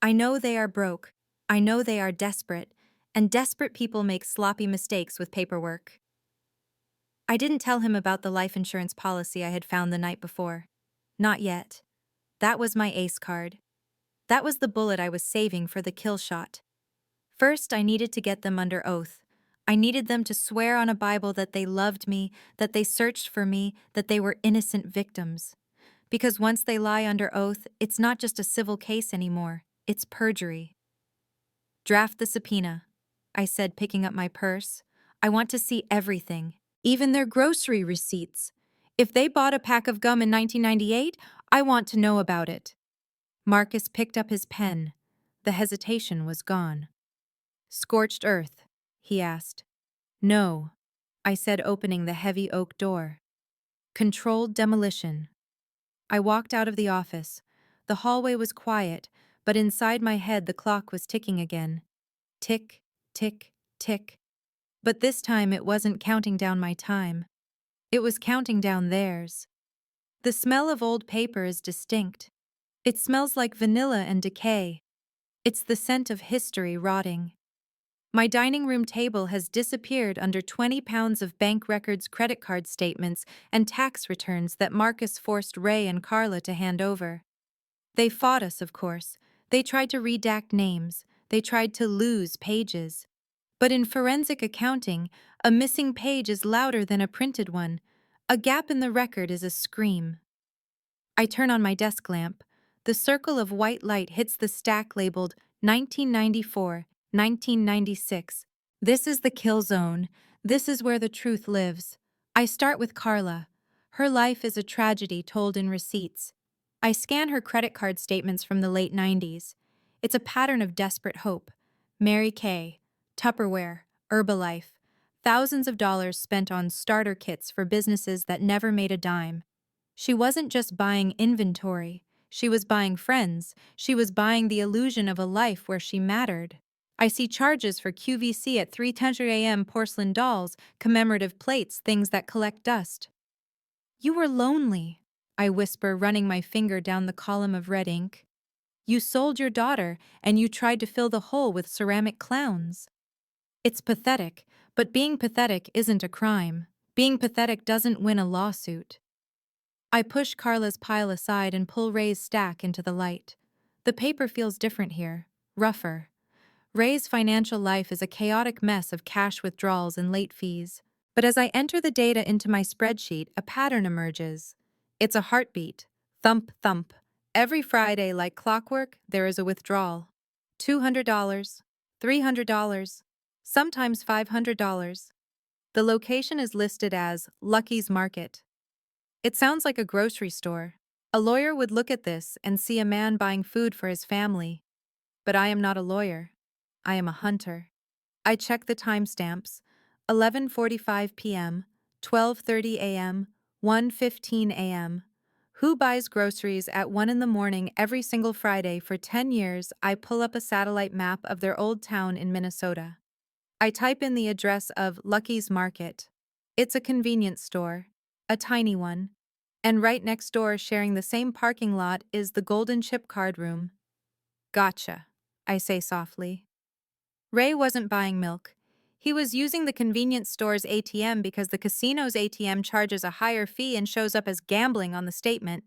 I know they are broke. I know they are desperate, and desperate people make sloppy mistakes with paperwork. I didn't tell him about the life insurance policy I had found the night before. Not yet. That was my ace card. That was the bullet I was saving for the kill shot. First, I needed to get them under oath. I needed them to swear on a Bible that they loved me, that they searched for me, that they were innocent victims. Because once they lie under oath, it's not just a civil case anymore, it's perjury. Draft the subpoena, I said, picking up my purse. I want to see everything, even their grocery receipts. If they bought a pack of gum in 1998, I want to know about it. Marcus picked up his pen. The hesitation was gone. Scorched earth, he asked. No, I said, opening the heavy oak door. Controlled demolition. I walked out of the office. The hallway was quiet, but inside my head the clock was ticking again. Tick, tick, tick. But this time it wasn't counting down my time. It was counting down theirs. The smell of old paper is distinct. It smells like vanilla and decay. It's the scent of history rotting. My dining room table has disappeared under 20 pounds of bank records, credit card statements, and tax returns that Marcus forced Ray and Carla to hand over. They fought us, of course. They tried to redact names. They tried to lose pages. But in forensic accounting, a missing page is louder than a printed one. A gap in the record is a scream. I turn on my desk lamp. The circle of white light hits the stack labeled 1994, 1996. This is the kill zone. This is where the truth lives. I start with Carla. Her life is a tragedy told in receipts. I scan her credit card statements from the late 90s. It's a pattern of desperate hope. Mary Kay, Tupperware, Herbalife, thousands of dollars spent on starter kits for businesses that never made a dime. She wasn't just buying inventory. She was buying friends. She was buying the illusion of a life where she mattered. I see charges for QVC at 3:10 a.m. porcelain dolls, commemorative plates, things that collect dust. You were lonely, I whisper, running my finger down the column of red ink. You sold your daughter, and you tried to fill the hole with ceramic clowns. It's pathetic, but being pathetic isn't a crime. Being pathetic doesn't win a lawsuit. I push Carla's pile aside and pull Ray's stack into the light. The paper feels different here, rougher. Ray's financial life is a chaotic mess of cash withdrawals and late fees. But as I enter the data into my spreadsheet, a pattern emerges. It's a heartbeat. Thump, thump. Every Friday, like clockwork, there is a withdrawal. $200, $300, sometimes $500. The location is listed as Lucky's Market. It sounds like a grocery store. A lawyer would look at this and see a man buying food for his family. But I am not a lawyer. I am a hunter. I check the timestamps: 11:45 p.m., 12:30 a.m., 1:15 a.m. Who buys groceries at 1 in the morning every single Friday for 10 years? I pull up a satellite map of their old town in Minnesota. I type in the address of Lucky's Market. It's a convenience store, a tiny one. And right next door, sharing the same parking lot, is the Golden Chip Card Room. Gotcha, I say softly. Ray wasn't buying milk. He was using the convenience store's ATM because the casino's ATM charges a higher fee and shows up as gambling on the statement.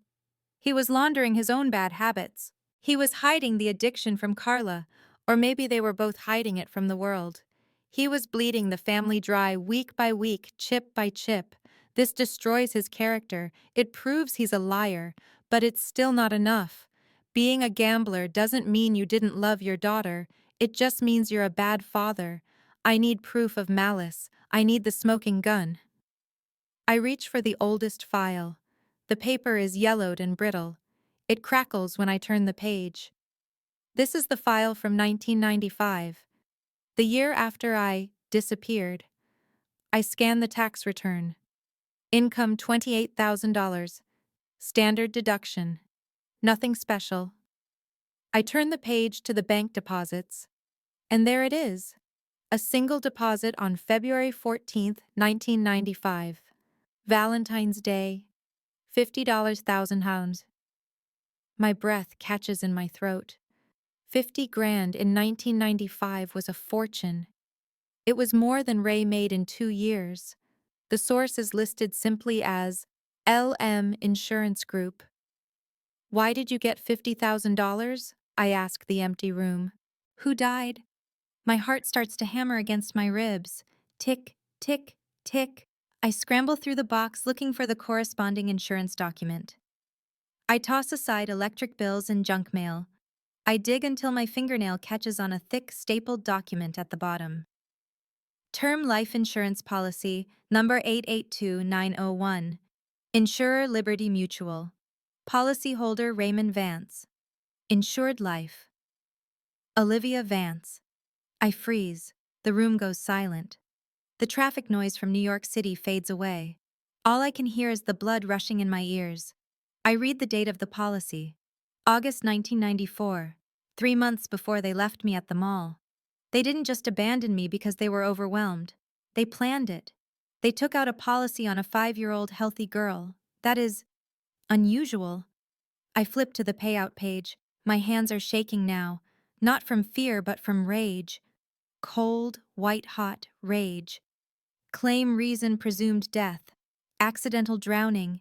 He was laundering his own bad habits. He was hiding the addiction from Carla, or maybe they were both hiding it from the world. He was bleeding the family dry week by week, chip by chip. This destroys his character. It proves he's a liar, but it's still not enough. Being a gambler doesn't mean you didn't love your daughter. It just means you're a bad father. I need proof of malice. I need the smoking gun. I reach for the oldest file. The paper is yellowed and brittle. It crackles when I turn the page. This is the file from 1995, the year after I disappeared. I scan the tax return. Income $28,000. Standard deduction. Nothing special. I turn the page to the bank deposits. And there it is. A single deposit on February 14th, 1995. Valentine's Day. $50,000. My breath catches in my throat. 50 grand in 1995 was a fortune. It was more than Ray made in 2 years. The source is listed simply as LM Insurance Group. Why did you get $50,000? I ask the empty room. Who died? My heart starts to hammer against my ribs. Tick, tick, tick. I scramble through the box looking for the corresponding insurance document. I toss aside electric bills and junk mail. I dig until my fingernail catches on a thick, stapled document at the bottom. Term Life Insurance Policy, number 882901. Insurer Liberty Mutual. Policyholder Raymond Vance. Insured life. Olivia Vance. I freeze. The room goes silent. The traffic noise from New York City fades away. All I can hear is the blood rushing in my ears. I read the date of the policy. August 1994. 3 months before they left me at the mall. They didn't just abandon me because they were overwhelmed. They planned it. They took out a policy on a 5-year-old healthy girl. That is unusual. I flip to the payout page. My hands are shaking now, not from fear but from rage. Cold, white-hot rage. Claim reason presumed death. Accidental drowning.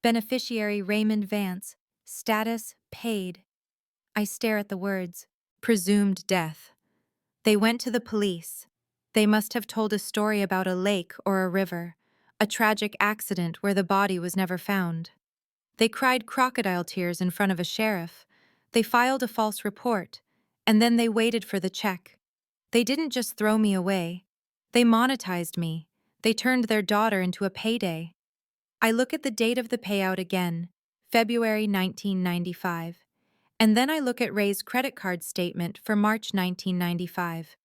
Beneficiary Raymond Vance. Status paid. I stare at the words. Presumed death. They went to the police. They must have told a story about a lake or a river, a tragic accident where the body was never found. They cried crocodile tears in front of a sheriff. They filed a false report, and then they waited for the check. They didn't just throw me away. They monetized me. They turned their daughter into a payday. I look at the date of the payout again, February 1995. And then I look at Ray's credit card statement for March 1995.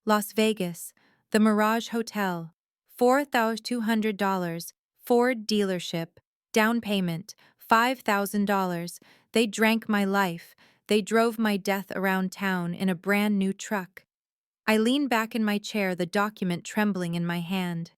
Las Vegas, the Mirage Hotel, $4,200, Ford dealership, down payment, $5,000. They drank my life. They drove my death around town in a brand new truck. I lean back in my chair, the document trembling in my hand.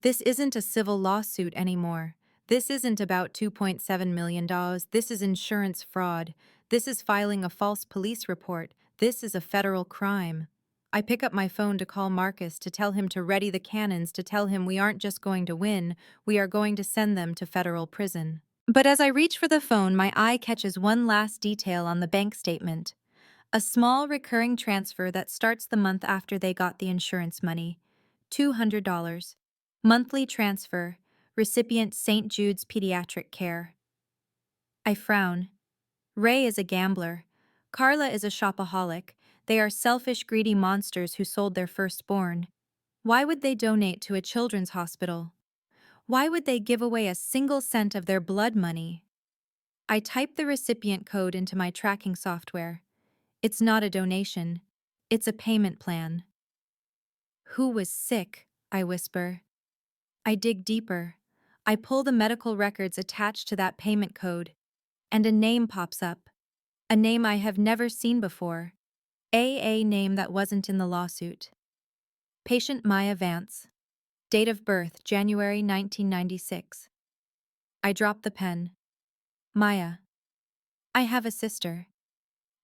This isn't a civil lawsuit anymore. This isn't about $2.7 million. This is insurance fraud. This is filing a false police report. This is a federal crime. I pick up my phone to call Marcus, to tell him to ready the cannons, to tell him we aren't just going to win, we are going to send them to federal prison. But as I reach for the phone, my eye catches one last detail on the bank statement. A small recurring transfer that starts the month after they got the insurance money. $200. Monthly transfer. Recipient St. Jude's Pediatric Care. I frown. Ray is a gambler. Carla is a shopaholic. They are selfish, greedy monsters who sold their firstborn. Why would they donate to a children's hospital? Why would they give away a single cent of their blood money? I type the recipient code into my tracking software. It's not a donation. It's a payment plan. Who was sick? I whisper. I dig deeper. I pull the medical records attached to that payment code, and a name pops up. A name I have never seen before. A name that wasn't in the lawsuit. Patient Maya Vance. Date of birth, January 1996. I drop the pen. Maya. I have a sister.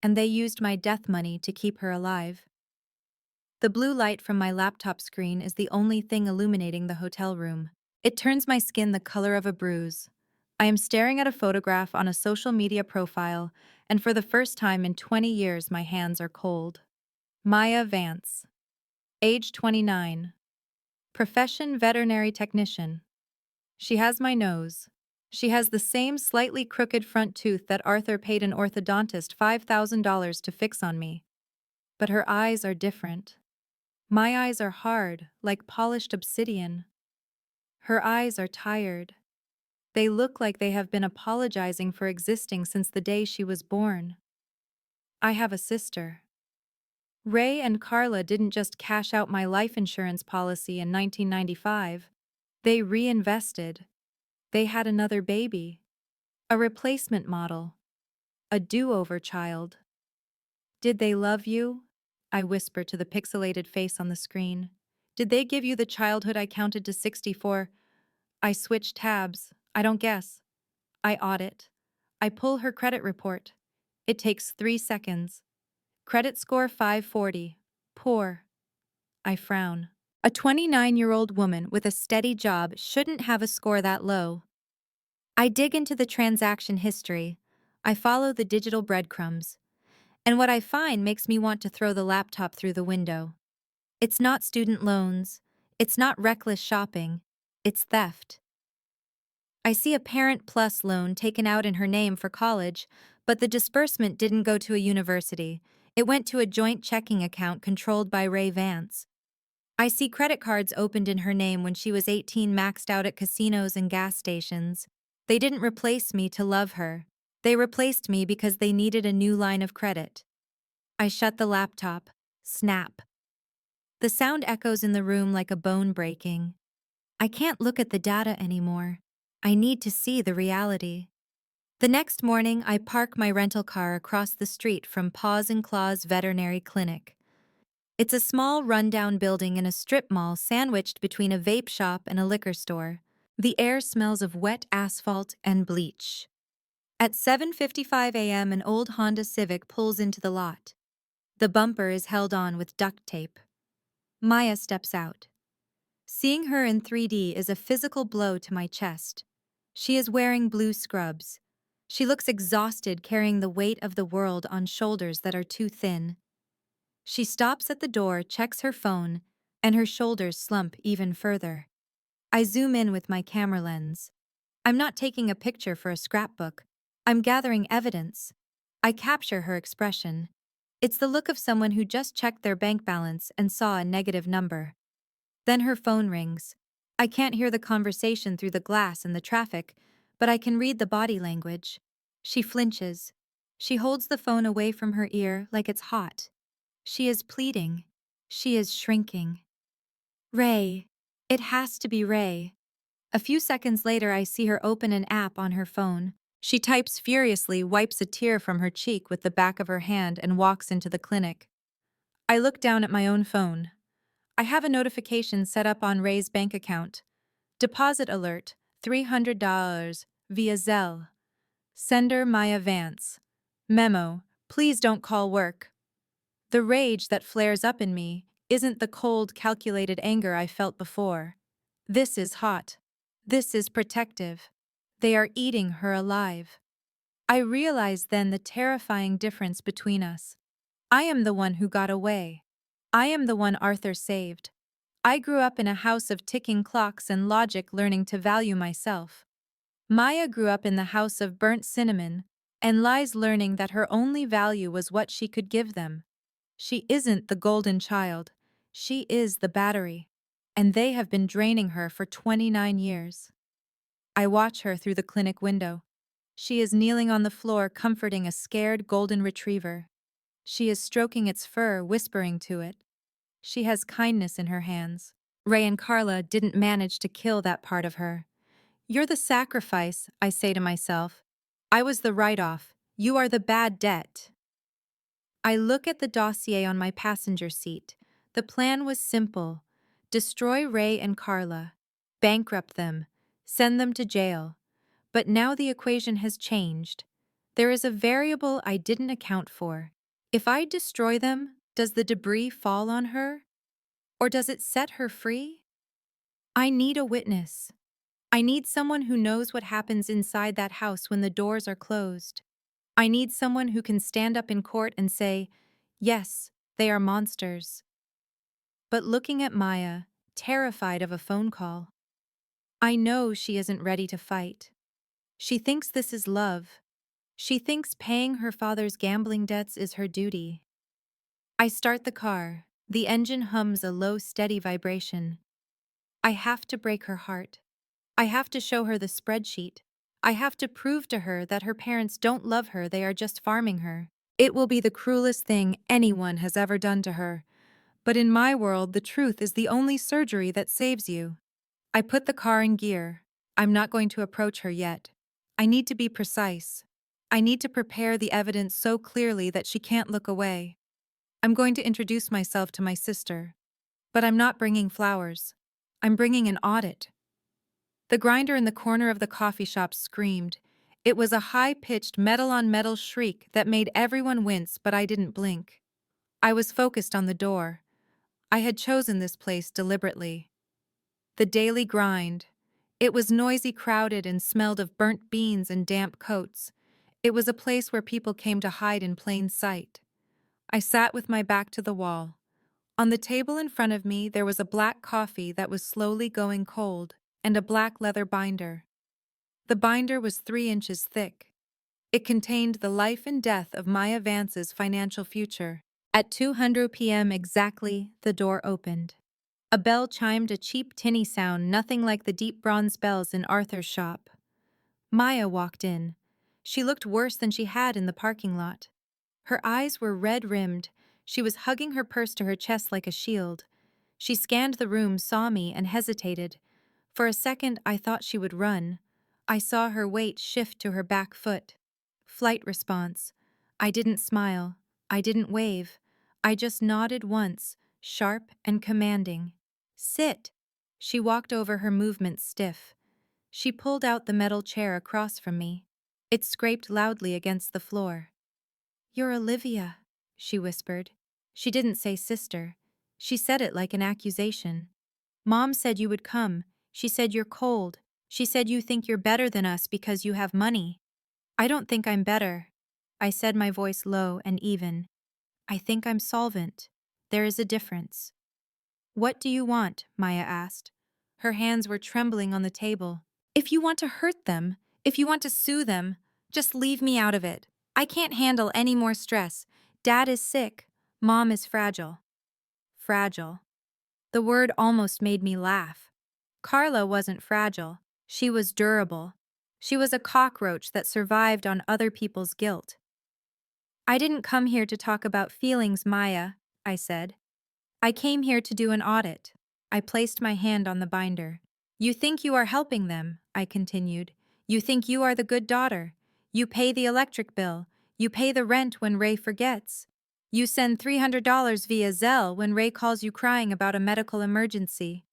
And they used my death money to keep her alive. The blue light from my laptop screen is the only thing illuminating the hotel room. It turns my skin the color of a bruise. I am staring at a photograph on a social media profile, and for the first time in 20 years my hands are cold. Maya Vance. Age 29. Profession veterinary technician. She has my nose. She has the same slightly crooked front tooth that Arthur paid an orthodontist $5,000 to fix on me. But her eyes are different. My eyes are hard, like polished obsidian. Her eyes are tired. They look like they have been apologizing for existing since the day she was born. I have a sister. Ray and Carla didn't just cash out my life insurance policy in 1995. They reinvested. They had another baby. A replacement model. A do-over child. Did they love you? I whisper to the pixelated face on the screen. Did they give you the childhood I counted to 64? I switch tabs. I don't guess. I audit. I pull her credit report. It takes 3 seconds. Credit score 540. Poor. I frown. A 29-year-old woman with a steady job shouldn't have a score that low. I dig into the transaction history. I follow the digital breadcrumbs. And what I find makes me want to throw the laptop through the window. It's not student loans. It's not reckless shopping. It's theft. I see a Parent Plus loan taken out in her name for college, but the disbursement didn't go to a university. It went to a joint checking account controlled by Ray Vance. I see credit cards opened in her name when she was 18, maxed out at casinos and gas stations. They didn't replace me to love her. They replaced me because they needed a new line of credit. I shut the laptop. Snap. The sound echoes in the room like a bone breaking. I can't look at the data anymore. I need to see the reality. The next morning, I park my rental car across the street from Paws and Claws Veterinary Clinic. It's a small, rundown building in a strip mall sandwiched between a vape shop and a liquor store. The air smells of wet asphalt and bleach. At 7:55 a.m., an old Honda Civic pulls into the lot. The bumper is held on with duct tape. Maya steps out. Seeing her in 3D is a physical blow to my chest. She is wearing blue scrubs. She looks exhausted, carrying the weight of the world on shoulders that are too thin. She stops at the door, checks her phone, and her shoulders slump even further. I zoom in with my camera lens. I'm not taking a picture for a scrapbook. I'm gathering evidence. I capture her expression. It's the look of someone who just checked their bank balance and saw a negative number. Then her phone rings. I can't hear the conversation through the glass and the traffic, but I can read the body language. She flinches. She holds the phone away from her ear like it's hot. She is pleading. She is shrinking. Ray. It has to be Ray. A few seconds later, I see her open an app on her phone. She types furiously, wipes a tear from her cheek with the back of her hand, and walks into the clinic. I look down at my own phone. I have a notification set up on Ray's bank account. Deposit alert, $300 via Zelle. Sender Maya Vance. Memo, please don't call work. The rage that flares up in me isn't the cold, calculated anger I felt before. This is hot. This is protective. They are eating her alive. I realize then the terrifying difference between us. I am the one who got away. I am the one Arthur saved. I grew up in a house of ticking clocks and logic, learning to value myself. Maya grew up in the house of burnt cinnamon and lies, learning that her only value was what she could give them. She isn't the golden child. She is the battery. And they have been draining her for 29 years. I watch her through the clinic window. She is kneeling on the floor, comforting a scared golden retriever. She is stroking its fur, whispering to it. She has kindness in her hands. Ray and Carla didn't manage to kill that part of her. You're the sacrifice, I say to myself. I was the write-off. You are the bad debt. I look at the dossier on my passenger seat. The plan was simple. Destroy Ray and Carla. Bankrupt them. Send them to jail. But now the equation has changed. There is a variable I didn't account for. If I destroy them, does the debris fall on her? Or does it set her free? I need a witness. I need someone who knows what happens inside that house when the doors are closed. I need someone who can stand up in court and say, yes, they are monsters. But looking at Maya, terrified of a phone call, I know she isn't ready to fight. She thinks this is love. She thinks paying her father's gambling debts is her duty. I start the car. The engine hums a low, steady vibration. I have to break her heart. I have to show her the spreadsheet. I have to prove to her that her parents don't love her, they are just farming her. It will be the cruelest thing anyone has ever done to her. But in my world, the truth is the only surgery that saves you. I put the car in gear. I'm not going to approach her yet. I need to be precise. I need to prepare the evidence so clearly that she can't look away. I'm going to introduce myself to my sister. But I'm not bringing flowers. I'm bringing an audit. The grinder in the corner of the coffee shop screamed. It was a high-pitched metal-on-metal shriek that made everyone wince, but I didn't blink. I was focused on the door. I had chosen this place deliberately. The daily grind. It was noisy, crowded, and smelled of burnt beans and damp coats. It was a place where people came to hide in plain sight. I sat with my back to the wall. On the table in front of me, there was a black coffee that was slowly going cold, and a black leather binder. The binder was 3 inches thick. It contained the life and death of Maya Vance's financial future. At 2:00 p.m. exactly, the door opened. A bell chimed, a cheap tinny sound, nothing like the deep bronze bells in Arthur's shop. Maya walked in. She looked worse than she had in the parking lot. Her eyes were red-rimmed. She was hugging her purse to her chest like a shield. She scanned the room, saw me, and hesitated. For a second, I thought she would run. I saw her weight shift to her back foot. Flight response. I didn't smile. I didn't wave. I just nodded once, sharp and commanding. Sit. She walked over, her movements stiff. She pulled out the metal chair across from me. It scraped loudly against the floor. You're Olivia, she whispered. She didn't say sister. She said it like an accusation. Mom said you would come. She said you're cold. She said you think you're better than us because you have money. I don't think I'm better. I said, my voice low and even. I think I'm solvent. There is a difference. What do you want? Maya asked. Her hands were trembling on the table. If you want to hurt them, if you want to sue them, just leave me out of it. I can't handle any more stress. Dad is sick. Mom is fragile. Fragile. The word almost made me laugh. Carla wasn't fragile. She was durable. She was a cockroach that survived on other people's guilt. I didn't come here to talk about feelings, Maya, I said. I came here to do an audit. I placed my hand on the binder. You think you are helping them, I continued. You think you are the good daughter. You pay the electric bill. You pay the rent when Ray forgets. You send $300 via Zelle when Ray calls you crying about a medical emergency.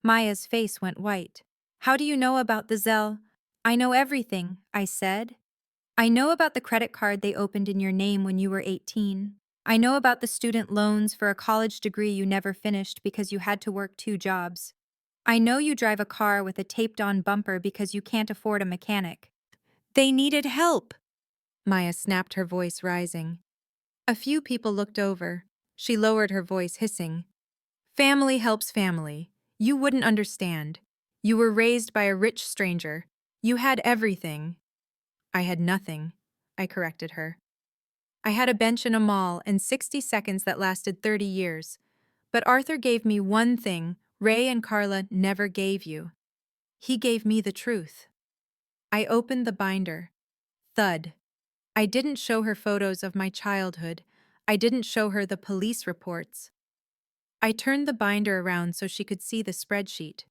Maya's face went white. How do you know about the Zelle? I know everything, I said. I know about the credit card they opened in your name when you were 18. I know about the student loans for a college degree you never finished because you had to work 2 jobs. I know you drive a car with a taped-on bumper because you can't afford a mechanic. They needed help. Maya snapped, her voice rising. A few people looked over. She lowered her voice, hissing. Family helps family. You wouldn't understand. You were raised by a rich stranger. You had everything. I had nothing, I corrected her. I had a bench in a mall and 60 seconds that lasted 30 years. But Arthur gave me one thing Ray and Carla never gave you. He gave me the truth. I opened the binder. Thud. I didn't show her photos of my childhood. I didn't show her the police reports. I turned the binder around so she could see the spreadsheet.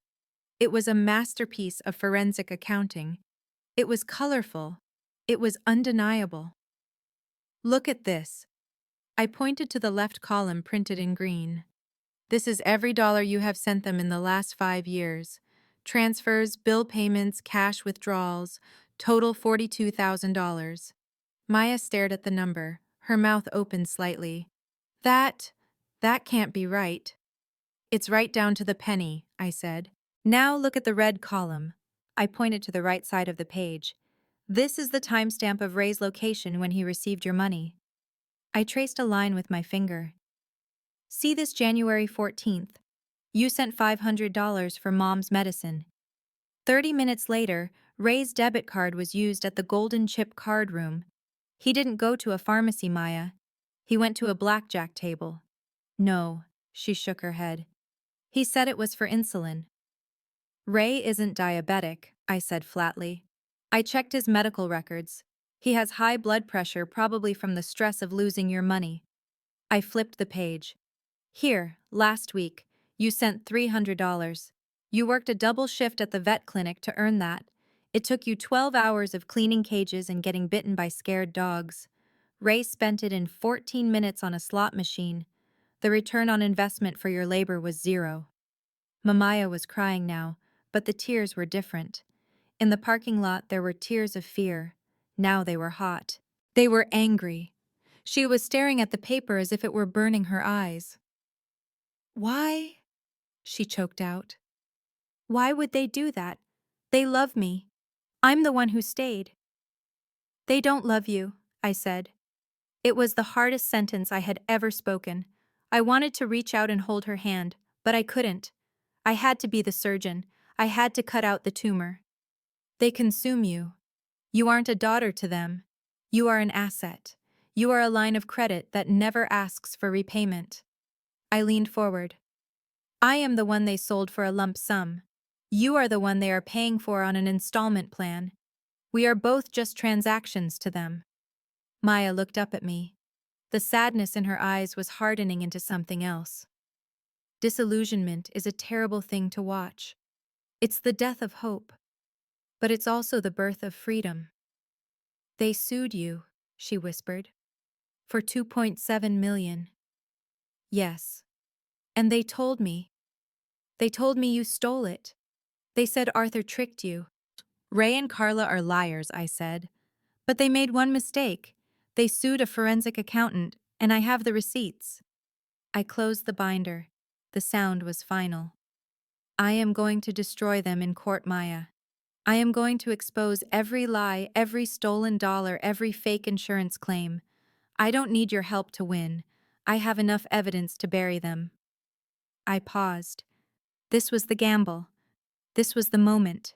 It was a masterpiece of forensic accounting. It was colorful. It was undeniable. Look at this. I pointed to the left column printed in green. This is every dollar you have sent them in the last 5 years. Transfers, bill payments, cash withdrawals, total $42,000. Maya stared at the number, her mouth opened slightly. That can't be right. It's right down to the penny, I said. Now look at the red column. I pointed to the right side of the page. This is the timestamp of Ray's location when he received your money. I traced a line with my finger. See this January 14th. You sent $500 for Mom's medicine. 30 minutes later, Ray's debit card was used at the Golden Chip card room. He didn't go to a pharmacy, Maya. He went to a blackjack table. No, she shook her head. He said it was for insulin. Ray isn't diabetic, I said flatly. I checked his medical records. He has high blood pressure, probably from the stress of losing your money. I flipped the page. Here, last week, you sent $300. You worked a double shift at the vet clinic to earn that. It took you 12 hours of cleaning cages and getting bitten by scared dogs. Ray spent it in 14 minutes on a slot machine. The return on investment for your labor was 0. Mamaya was crying now, but the tears were different. In the parking lot, there were tears of fear. Now they were hot. They were angry. She was staring at the paper as if it were burning her eyes. Why? She choked out. Why would they do that? They love me. I'm the one who stayed. They don't love you, I said. It was the hardest sentence I had ever spoken. I wanted to reach out and hold her hand, but I couldn't. I had to be the surgeon. I had to cut out the tumor. They consume you. You aren't a daughter to them. You are an asset. You are a line of credit that never asks for repayment. I leaned forward. I am the one they sold for a lump sum. You are the one they are paying for on an installment plan. We are both just transactions to them. Maya looked up at me. The sadness in her eyes was hardening into something else. Disillusionment is a terrible thing to watch. It's the death of hope. But it's also the birth of freedom. They sued you, she whispered. For $2.7 million. Yes. And they told me. They told me you stole it. They said Arthur tricked you. Ray and Carla are liars, I said. But they made one mistake. They sued a forensic accountant, and I have the receipts. I closed the binder. The sound was final. I am going to destroy them in court, Maya. I am going to expose every lie, every stolen dollar, every fake insurance claim. I don't need your help to win. I have enough evidence to bury them. I paused. This was the gamble. This was the moment.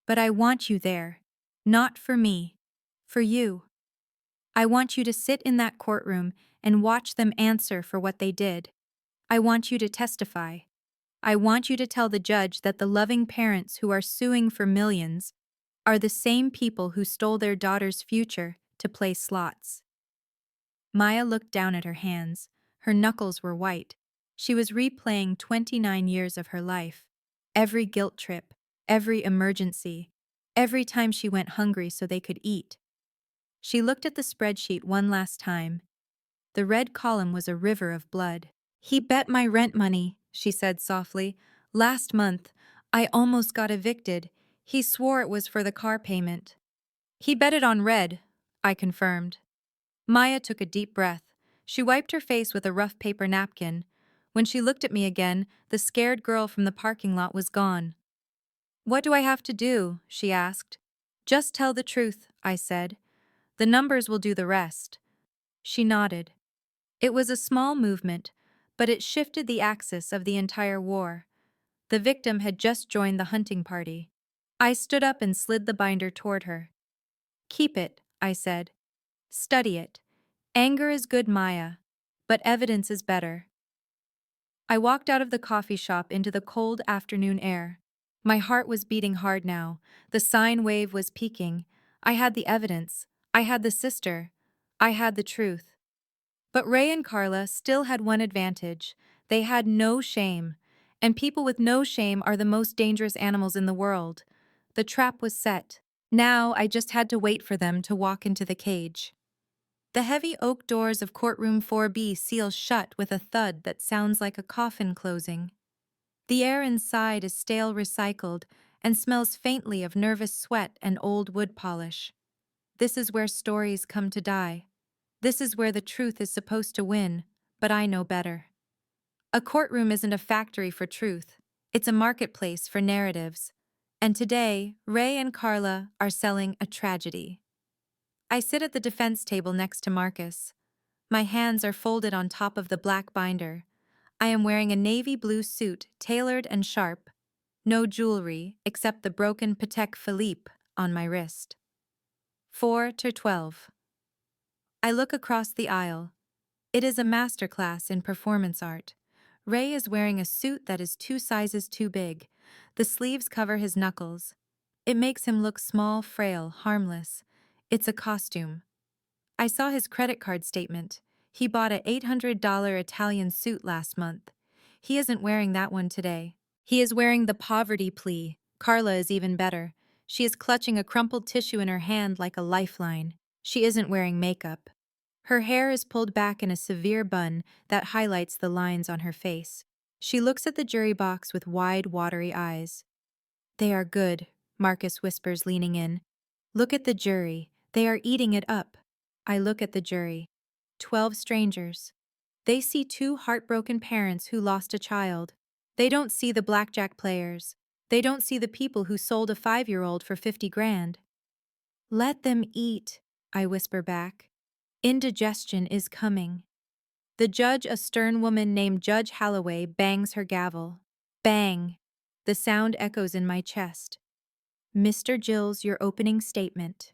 But I want you there. Not for me. For you. I want you to sit in that courtroom and watch them answer for what they did. I want you to testify. I want you to tell the judge that the loving parents who are suing for millions are the same people who stole their daughter's future to play slots. Maya looked down at her hands. Her knuckles were white. She was replaying 29 years of her life. Every guilt trip, every emergency, every time she went hungry so they could eat. She looked at the spreadsheet one last time. The red column was a river of blood. "He bet my rent money," she said softly. "Last month, I almost got evicted. He swore it was for the car payment." "He bet it on red," I confirmed. Maya took a deep breath. She wiped her face with a rough paper napkin. When she looked at me again, the scared girl from the parking lot was gone. "What do I have to do?" she asked. "Just tell the truth," I said. "The numbers will do the rest." She nodded. It was a small movement, but it shifted the axis of the entire war. The victim had just joined the hunting party. I stood up and slid the binder toward her. "Keep it," I said. "Study it. Anger is good, Maya, but evidence is better." I walked out of the coffee shop into the cold afternoon air. My heart was beating hard now. The sine wave was peaking. I had the evidence. I had the sister. I had the truth. But Ray and Carla still had one advantage. They had no shame. And people with no shame are the most dangerous animals in the world. The trap was set. Now I just had to wait for them to walk into the cage. The heavy oak doors of courtroom 4B seal shut with a thud that sounds like a coffin closing. The air inside is stale recycled and smells faintly of nervous sweat and old wood polish. This is where stories come to die. This is where the truth is supposed to win, but I know better. A courtroom isn't a factory for truth. It's a marketplace for narratives. And today, Ray and Carla are selling a tragedy. I sit at the defense table next to Marcus. My hands are folded on top of the black binder. I am wearing a navy blue suit, tailored and sharp. No jewelry except the broken Patek Philippe on my wrist. 4 to 12. I look across the aisle. It is a masterclass in performance art. Ray is wearing a suit that is 2 sizes too big. The sleeves cover his knuckles. It makes him look small, frail, harmless. It's a costume. I saw his credit card statement. He bought a $800 Italian suit last month. He isn't wearing that one today. He is wearing the poverty plea. Carla is even better. She is clutching a crumpled tissue in her hand like a lifeline. She isn't wearing makeup. Her hair is pulled back in a severe bun that highlights the lines on her face. She looks at the jury box with wide, watery eyes. "They are good," Marcus whispers, leaning in. "Look at the jury. They are eating it up." I look at the jury. 12 strangers. They see 2 heartbroken parents who lost a child. They don't see the blackjack players. They don't see the people who sold a 5-year-old for 50 grand. "Let them eat," I whisper back. "Indigestion is coming." The judge, a stern woman named Judge Holloway, bangs her gavel. Bang! The sound echoes in my chest. "Mr. Gills, your opening statement."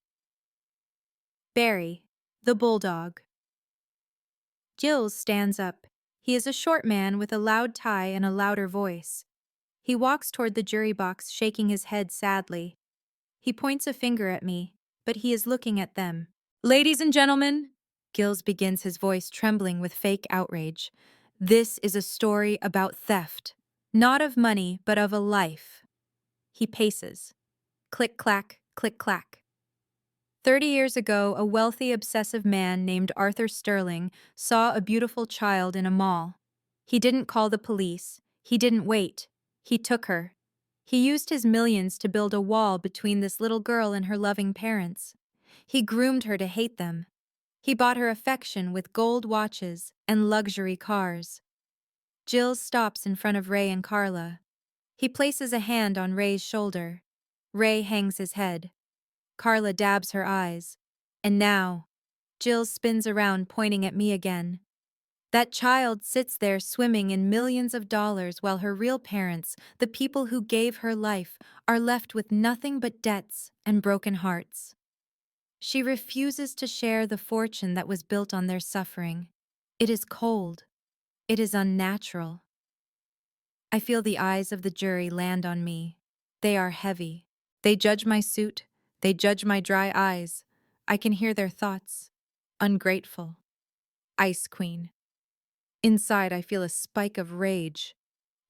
Barry, the bulldog. Gills stands up. He is a short man with a loud tie and a louder voice. He walks toward the jury box, shaking his head sadly. He points a finger at me, but he is looking at them. "Ladies and gentlemen," Gills begins, his voice trembling with fake outrage, "this is a story about theft. Not of money, but of a life." He paces. Click-clack, click-clack. 30 years ago, a wealthy, obsessive man named Arthur Sterling saw a beautiful child in a mall. He didn't call the police. He didn't wait. He took her. He used his millions to build a wall between this little girl and her loving parents. He groomed her to hate them. He bought her affection with gold watches and luxury cars. Jill stops in front of Ray and Carla. He places a hand on Ray's shoulder. Ray hangs his head. Carla dabs her eyes. And now, Jill spins around, pointing at me again. That child sits there swimming in millions of dollars while her real parents, the people who gave her life, are left with nothing but debts and broken hearts. She refuses to share the fortune that was built on their suffering. It is cold. It is unnatural. I feel the eyes of the jury land on me. They are heavy. They judge my suit. They judge my dry eyes. I can hear their thoughts. Ungrateful. Ice Queen. Inside, I feel a spike of rage.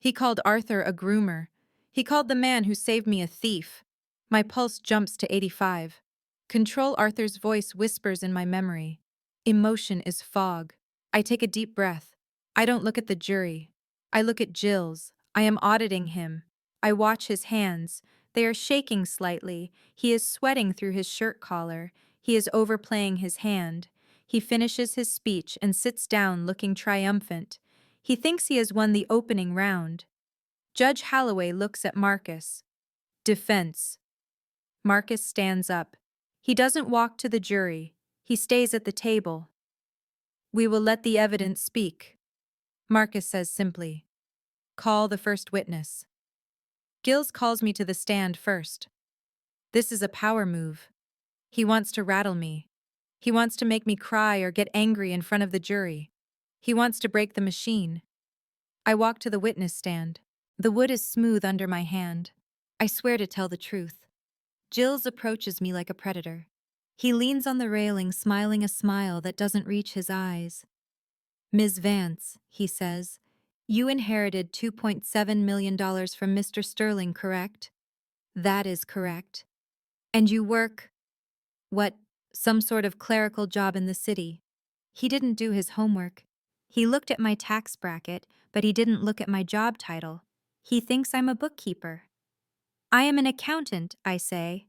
He called Arthur a groomer. He called the man who saved me a thief. My pulse jumps to 85. Control Arthur's voice whispers in my memory. Emotion is fog. I take a deep breath. I don't look at the jury. I look at Jill's. I am auditing him. I watch his hands. They are shaking slightly. He is sweating through his shirt collar. He is overplaying his hand. He finishes his speech and sits down looking triumphant. He thinks he has won the opening round. Judge Holloway looks at Marcus. Defense. Marcus stands up. He doesn't walk to the jury. He stays at the table. We will let the evidence speak. Marcus says simply. Call the first witness. Gills calls me to the stand first. This is a power move. He wants to rattle me. He wants to make me cry or get angry in front of the jury. He wants to break the machine. I walk to the witness stand. The wood is smooth under my hand. I swear to tell the truth. Jills approaches me like a predator. He leans on the railing, smiling a smile that doesn't reach his eyes. Ms. Vance, he says, you inherited $2.7 million from Mr. Sterling, correct? That is correct. And you work, what, some sort of clerical job in the city. He didn't do his homework. He looked at my tax bracket, but he didn't look at my job title. He thinks I'm a bookkeeper. I am an accountant, I say.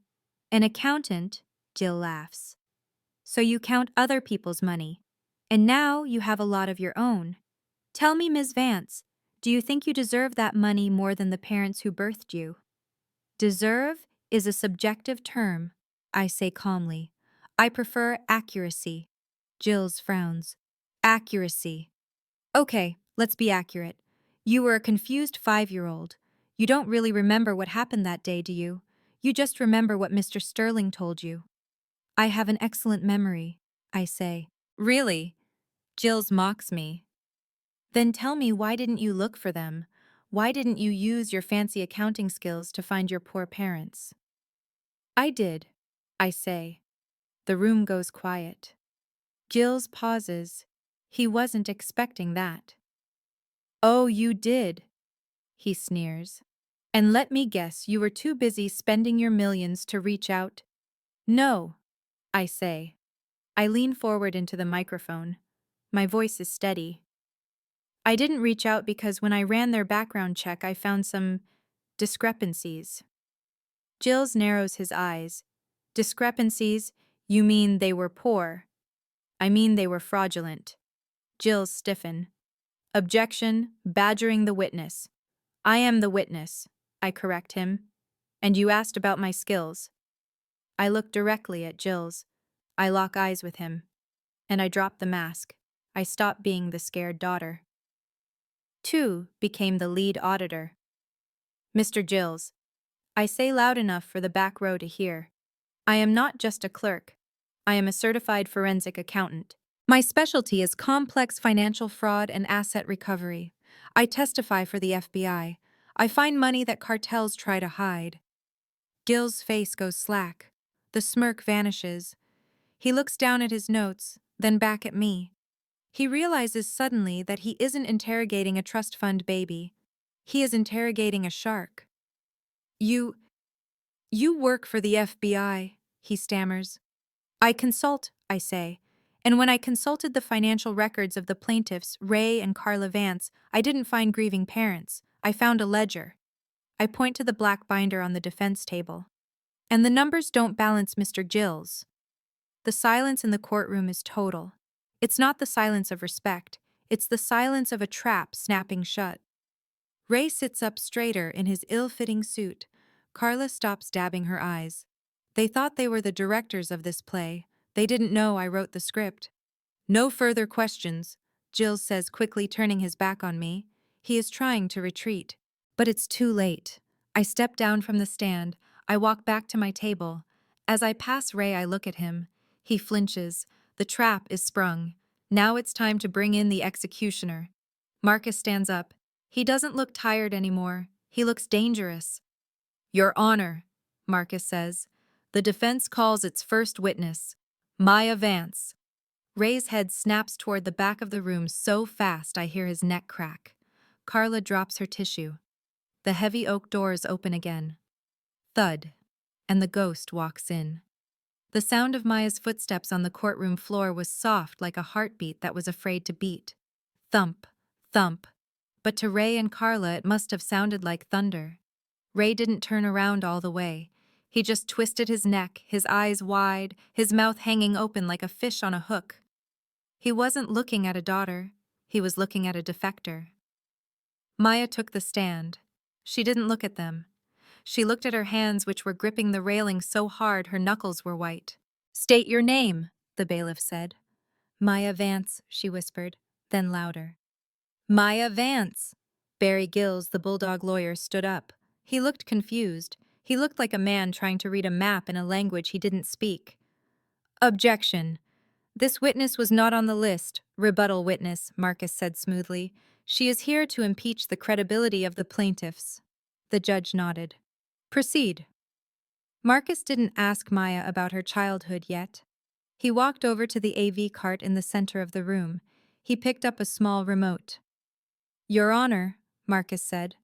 An accountant, Jill laughs. So you count other people's money. And now you have a lot of your own. Tell me, Ms. Vance, do you think you deserve that money more than the parents who birthed you? Deserve is a subjective term, I say calmly. I prefer accuracy. Jills frowns. Accuracy. Okay, let's be accurate. You were a confused 5-year-old. You don't really remember what happened that day, do you? You just remember what Mr. Sterling told you. I have an excellent memory, I say. Really? Jills mocks me. Then tell me, why didn't you look for them? Why didn't you use your fancy accounting skills to find your poor parents? I did, I say. The room goes quiet. Jills pauses. He wasn't expecting that. Oh, you did, he sneers. And let me guess, you were too busy spending your millions to reach out? No, I say. I lean forward into the microphone. My voice is steady. I didn't reach out because when I ran their background check, I found some discrepancies. Jills narrows his eyes. Discrepancies? You mean they were poor? I mean they were fraudulent. Jills stiffen. Objection, badgering the witness. I am the witness, I correct him. And you asked about my skills. I look directly at Jills. I lock eyes with him. And I drop the mask. I stop being the scared daughter. 2 became the lead auditor. Mr. Jills, I say loud enough for the back row to hear. I am not just a clerk. I am a certified forensic accountant. My specialty is complex financial fraud and asset recovery. I testify for the FBI. I find money that cartels try to hide. Gil's face goes slack. The smirk vanishes. He looks down at his notes, then back at me. He realizes suddenly that he isn't interrogating a trust fund baby. He is interrogating a shark. You work for the FBI, he stammers. I consult, I say. And when I consulted the financial records of the plaintiffs, Ray and Carla Vance, I didn't find grieving parents. I found a ledger. I point to the black binder on the defense table. And the numbers don't balance, Mr. Jills. The silence in the courtroom is total. It's not the silence of respect. It's the silence of a trap snapping shut. Ray sits up straighter in his ill-fitting suit. Carla stops dabbing her eyes. They thought they were the directors of this play. They didn't know I wrote the script. No further questions, Jill says quickly, turning his back on me. He is trying to retreat. But it's too late. I step down from the stand. I walk back to my table. As I pass Ray, I look at him. He flinches. The trap is sprung. Now it's time to bring in the executioner. Marcus stands up. He doesn't look tired anymore. He looks dangerous. Your Honor, Marcus says. The defense calls its first witness, Maya Vance. Ray's head snaps toward the back of the room so fast I hear his neck crack. Carla drops her tissue. The heavy oak doors open again. Thud. And the ghost walks in. The sound of Maya's footsteps on the courtroom floor was soft like a heartbeat that was afraid to beat. Thump, thump. But to Ray and Carla it must have sounded like thunder. Ray didn't turn around all the way. He just twisted his neck, his eyes wide, his mouth hanging open like a fish on a hook. He wasn't looking at a daughter. He was looking at a defector. Maya took the stand. She didn't look at them. She looked at her hands, which were gripping the railing so hard her knuckles were white. "State your name," the bailiff said. "Maya Vance," she whispered, then louder. "Maya Vance!" Barry Gills, the bulldog lawyer, stood up. He looked confused. He looked like a man trying to read a map in a language he didn't speak. "Objection. This witness was not on the list." "Rebuttal witness," Marcus said smoothly. "She is here to impeach the credibility of the plaintiffs." The judge nodded. "Proceed." Marcus didn't ask Maya about her childhood yet. He walked over to the AV cart in the center of the room. He picked up a small remote. "Your Honor," Marcus said,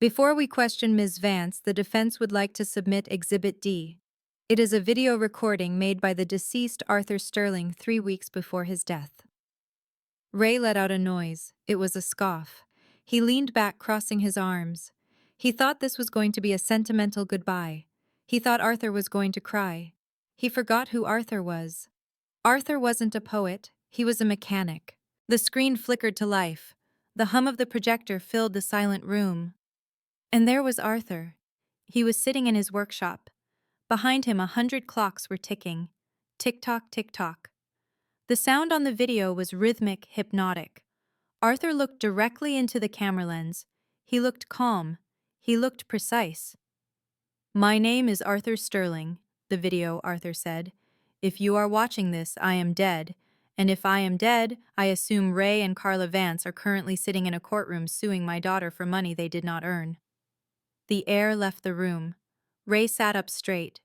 "before we question Ms. Vance, the defense would like to submit Exhibit D. It is a video recording made by the deceased Arthur Sterling 3 weeks before his death." Ray let out a noise. It was a scoff. He leaned back, crossing his arms. He thought this was going to be a sentimental goodbye. He thought Arthur was going to cry. He forgot who Arthur was. Arthur wasn't a poet, he was a mechanic. The screen flickered to life. The hum of the projector filled the silent room. And there was Arthur. He was sitting in his workshop. Behind him 100 clocks were ticking. Tick-tock, tick-tock. The sound on the video was rhythmic, hypnotic. Arthur looked directly into the camera lens. He looked calm. He looked precise. "My name is Arthur Sterling," the video Arthur said. "If you are watching this, I am dead. And if I am dead, I assume Ray and Carla Vance are currently sitting in a courtroom suing my daughter for money they did not earn." The air left the room. Ray sat up straight.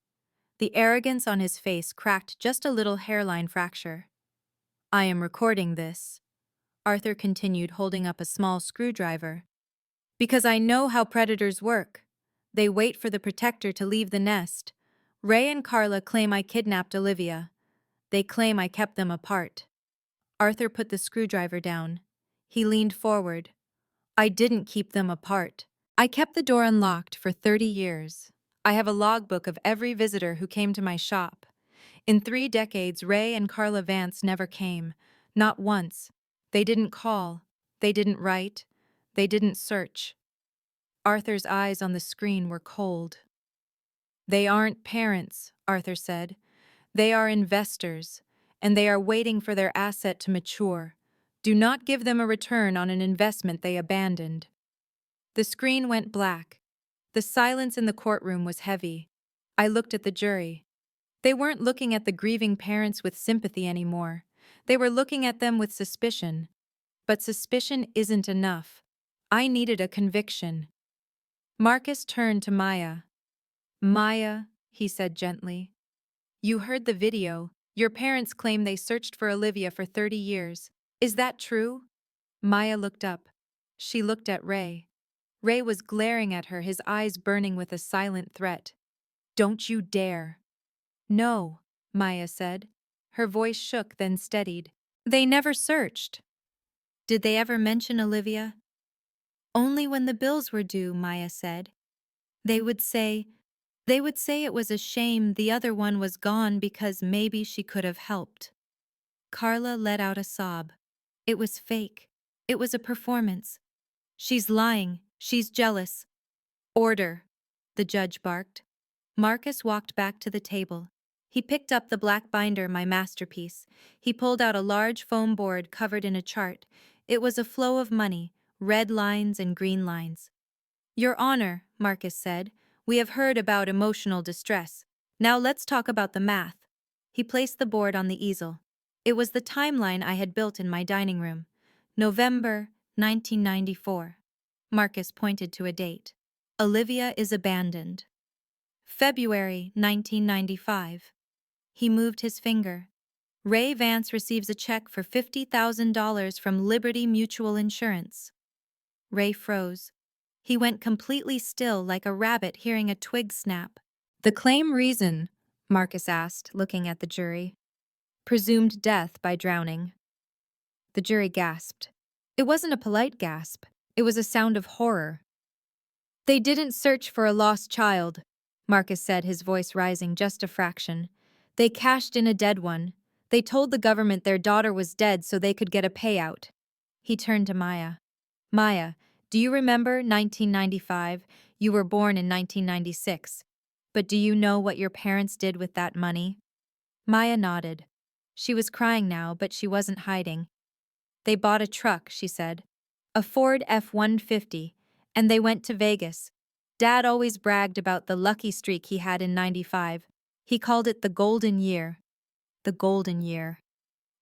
The arrogance on his face cracked just a little hairline fracture. "I am recording this," Arthur continued, holding up a small screwdriver, "because I know how predators work. They wait for the protector to leave the nest. Ray and Carla claim I kidnapped Olivia. They claim I kept them apart." Arthur put the screwdriver down. He leaned forward. "I didn't keep them apart. I kept the door unlocked for 30 years. I have a logbook of every visitor who came to my shop. In 3 decades, Ray and Carla Vance never came. Not once. They didn't call. They didn't write. They didn't search." Arthur's eyes on the screen were cold. "They aren't parents," Arthur said. "They are investors, and they are waiting for their asset to mature. Do not give them a return on an investment they abandoned." The screen went black. The silence in the courtroom was heavy. I looked at the jury. They weren't looking at the grieving parents with sympathy anymore. They were looking at them with suspicion. But suspicion isn't enough. I needed a conviction. Marcus turned to Maya. "Maya," he said gently, "you heard the video. Your parents claim they searched for Olivia for 30 years. Is that true?" Maya looked up. She looked at Ray. Ray was glaring at her, his eyes burning with a silent threat. "Don't you dare." "No," Maya said. Her voice shook, then steadied. "They never searched." "Did they ever mention Olivia?" "Only when the bills were due," Maya said. They would say it was a shame the other one was gone because maybe she could have helped." Carla let out a sob. "It was fake. It was a performance. She's lying. She's jealous." "Order," the judge barked. Marcus walked back to the table. He picked up the black binder, my masterpiece. He pulled out a large foam board covered in a chart. It was a flow of money, red lines and green lines. "Your Honor," Marcus said, "we have heard about emotional distress. Now let's talk about the math." He placed the board on the easel. It was the timeline I had built in my dining room. November 1994. Marcus pointed to a date. Olivia is abandoned. February 1995. He moved his finger. Ray Vance receives a check for $50,000 from Liberty Mutual Insurance. Ray froze. He went completely still like a rabbit hearing a twig snap. "The claim reason," Marcus asked, looking at the jury. Presumed death by drowning. The jury gasped. It wasn't a polite gasp. It was a sound of horror. They didn't search for a lost child, Marcus said, his voice rising just a fraction. They cashed in a dead one. They told the government their daughter was dead so they could get a payout. He turned to Maya. Maya, do you remember 1995? You were born in 1996. But do you know what your parents did with that money? Maya nodded. She was crying now, but she wasn't hiding. They bought a truck, she said. A Ford F-150, and they went to Vegas. Dad always bragged about the lucky streak he had in '95. He called it the golden year. The golden year.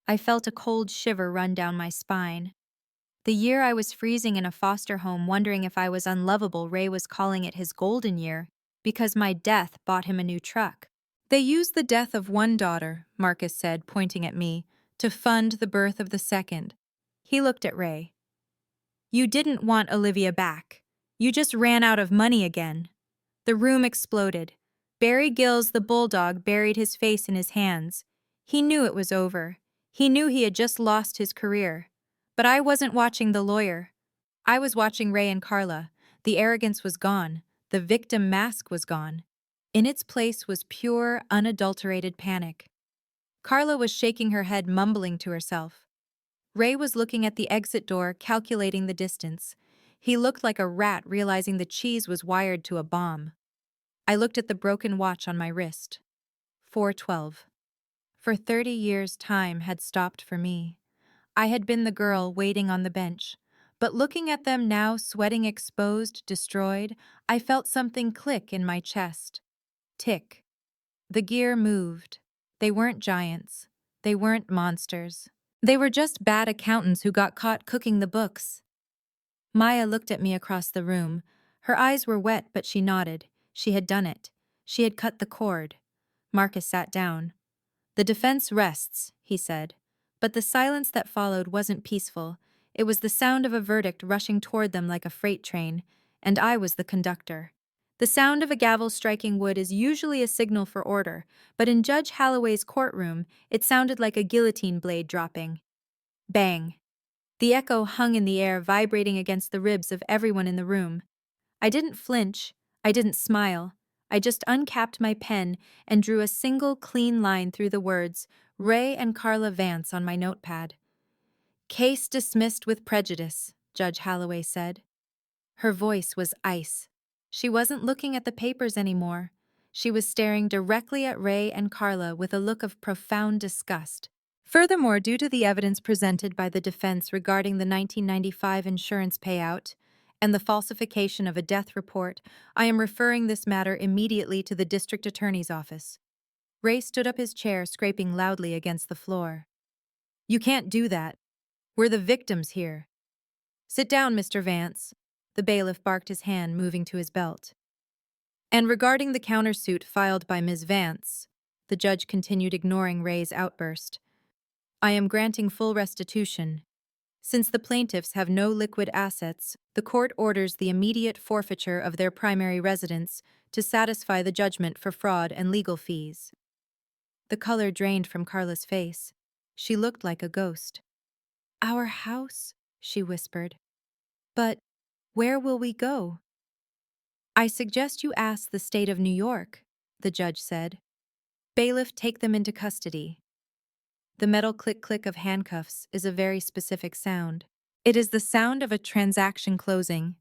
I felt a cold shiver run down my spine. The year I was freezing in a foster home wondering if I was unlovable, Ray was calling it his golden year because my death bought him a new truck. They used the death of one daughter, Marcus said, pointing at me, to fund the birth of the second. He looked at Ray. You didn't want Olivia back. You just ran out of money again. The room exploded. Barry Gills, the bulldog, buried his face in his hands. He knew it was over. He knew he had just lost his career. But I wasn't watching the lawyer. I was watching Ray and Carla. The arrogance was gone. The victim mask was gone. In its place was pure, unadulterated panic. Carla was shaking her head, mumbling to herself. Ray was looking at the exit door, calculating the distance. He looked like a rat, realizing the cheese was wired to a bomb. I looked at the broken watch on my wrist. 4:12. For 30 years, time had stopped for me. I had been the girl waiting on the bench. But looking at them now, sweating, exposed, destroyed, I felt something click in my chest. Tick. The gear moved. They weren't giants. They weren't monsters. They were just bad accountants who got caught cooking the books. Maya looked at me across the room. Her eyes were wet, but she nodded. She had done it. She had cut the cord. Marcus sat down. The defense rests, he said. But the silence that followed wasn't peaceful. It was the sound of a verdict rushing toward them like a freight train, and I was the conductor. The sound of a gavel striking wood is usually a signal for order, but in Judge Holloway's courtroom, it sounded like a guillotine blade dropping. Bang! The echo hung in the air, vibrating against the ribs of everyone in the room. I didn't flinch. I didn't smile. I just uncapped my pen and drew a single clean line through the words, Ray and Carla Vance, on my notepad. Case dismissed with prejudice, Judge Holloway said. Her voice was ice. She wasn't looking at the papers anymore. She was staring directly at Ray and Carla with a look of profound disgust. Furthermore, due to the evidence presented by the defense regarding the 1995 insurance payout and the falsification of a death report, I am referring this matter immediately to the district attorney's office. Ray stood up his chair, scraping loudly against the floor. You can't do that. We're the victims here. Sit down, Mr. Vance. The bailiff barked, his hand moving to his belt. And regarding the countersuit filed by Ms. Vance, the judge continued, ignoring Ray's outburst, I am granting full restitution. Since the plaintiffs have no liquid assets, the court orders the immediate forfeiture of their primary residence to satisfy the judgment for fraud and legal fees. The color drained from Carla's face. She looked like a ghost. Our house, she whispered. But where will we go? I suggest you ask the state of New York, the judge said. Bailiff, take them into custody. The metal click-click of handcuffs is a very specific sound. It is the sound of a transaction closing.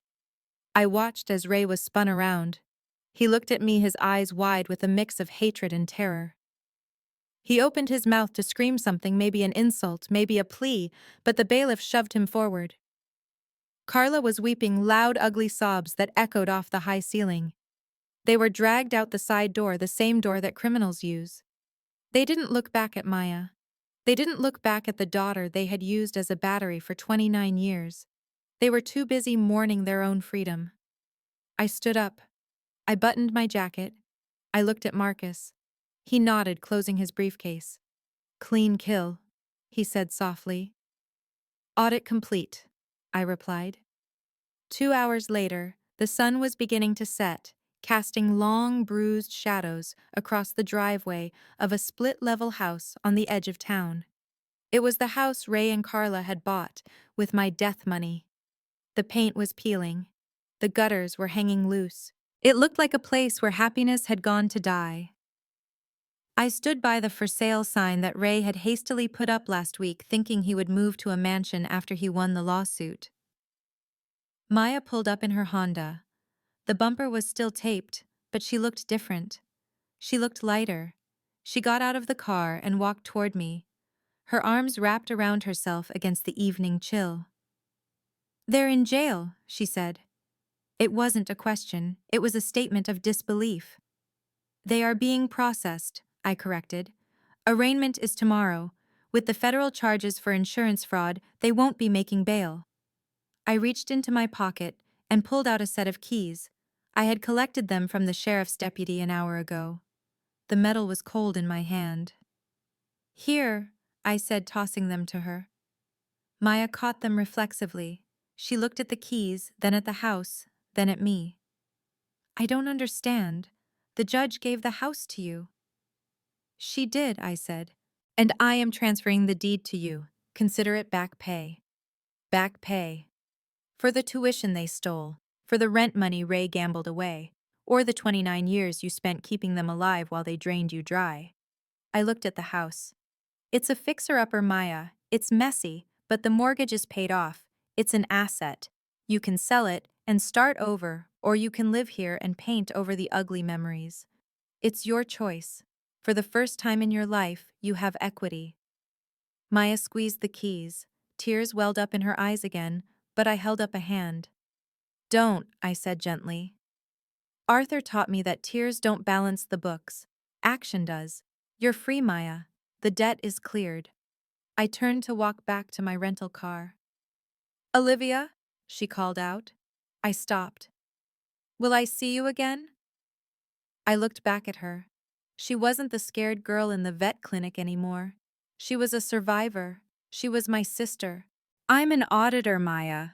I watched as Ray was spun around. He looked at me, his eyes wide with a mix of hatred and terror. He opened his mouth to scream something, maybe an insult, maybe a plea, but the bailiff shoved him forward. Carla was weeping loud, ugly sobs that echoed off the high ceiling. They were dragged out the side door, the same door that criminals use. They didn't look back at Maya. They didn't look back at the daughter they had used as a battery for 29 years. They were too busy mourning their own freedom. I stood up. I buttoned my jacket. I looked at Marcus. He nodded, closing his briefcase. Clean kill, he said softly. Audit complete, I replied. 2 hours later, the sun was beginning to set. casting long, bruised shadows across the driveway of a split-level house on the edge of town. It was the house Ray and Carla had bought with my death money. The paint was peeling. The gutters were hanging loose. It looked like a place where happiness had gone to die. I stood by the for sale sign that Ray had hastily put up last week, thinking he would move to a mansion after he won the lawsuit. Maya pulled up in her Honda. The bumper was still taped, but she looked different. She looked lighter. She got out of the car and walked toward me, her arms wrapped around herself against the evening chill. "They're in jail," she said. It wasn't a question, it was a statement of disbelief. "They are being processed," I corrected. "Arraignment is tomorrow. With the federal charges for insurance fraud, they won't be making bail." I reached into my pocket and pulled out a set of keys. I had collected them from the sheriff's deputy an hour ago. The metal was cold in my hand. "Here," I said, tossing them to her. Maya caught them reflexively. She looked at the keys, then at the house, then at me. "I don't understand. The judge gave the house to you." "She did," I said. "And I am transferring the deed to you. Consider it back pay." Back pay. For the tuition they stole, for the rent money Ray gambled away, or the 29 years you spent keeping them alive while they drained you dry. I looked at the house. "It's a fixer-upper, Maya. It's messy, but the mortgage is paid off. It's an asset. You can sell it and start over, or you can live here and paint over the ugly memories. It's your choice. For the first time in your life, you have equity." Maya squeezed the keys. Tears welled up in her eyes again, but I held up a hand. "Don't," I said gently. "Arthur taught me that tears don't balance the books. Action does. You're free, Maya. The debt is cleared." I turned to walk back to my rental car. "Olivia," she called out. I stopped. "Will I see you again?" I looked back at her. She wasn't the scared girl in the vet clinic anymore. She was a survivor. She was my sister. "I'm an auditor, Maya,"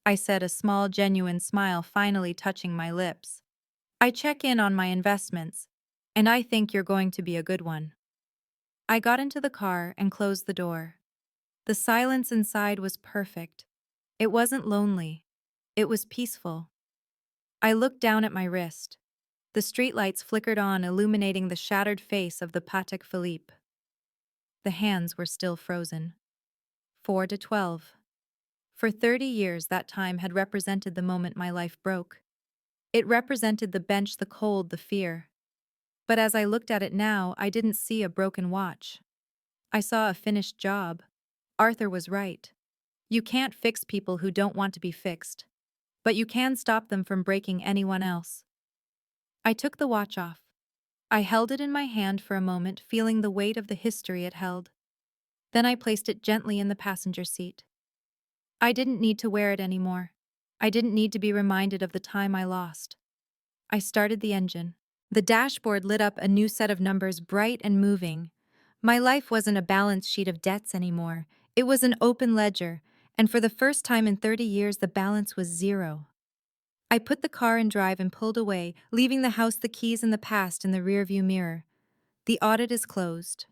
I said, a small, genuine smile finally touching my lips. "I check in on my investments, and I think you're going to be a good one." I got into the car and closed the door. The silence inside was perfect. It wasn't lonely. It was peaceful. I looked down at my wrist. The streetlights flickered on, illuminating the shattered face of the Patek Philippe. The hands were still frozen. 4 to 12. For 30 years, that time had represented the moment my life broke. It represented the bench, the cold, the fear. But as I looked at it now, I didn't see a broken watch. I saw a finished job. Arthur was right. You can't fix people who don't want to be fixed, but you can stop them from breaking anyone else. I took the watch off. I held it in my hand for a moment, feeling the weight of the history it held. Then I placed it gently in the passenger seat. I didn't need to wear it anymore. I didn't need to be reminded of the time I lost. I started the engine. The dashboard lit up, a new set of numbers, bright and moving. My life wasn't a balance sheet of debts anymore. It was an open ledger, and for the first time in 30 years, the balance was zero. I put the car in drive and pulled away, leaving the house, the keys, and the past in the rearview mirror. The audit is closed.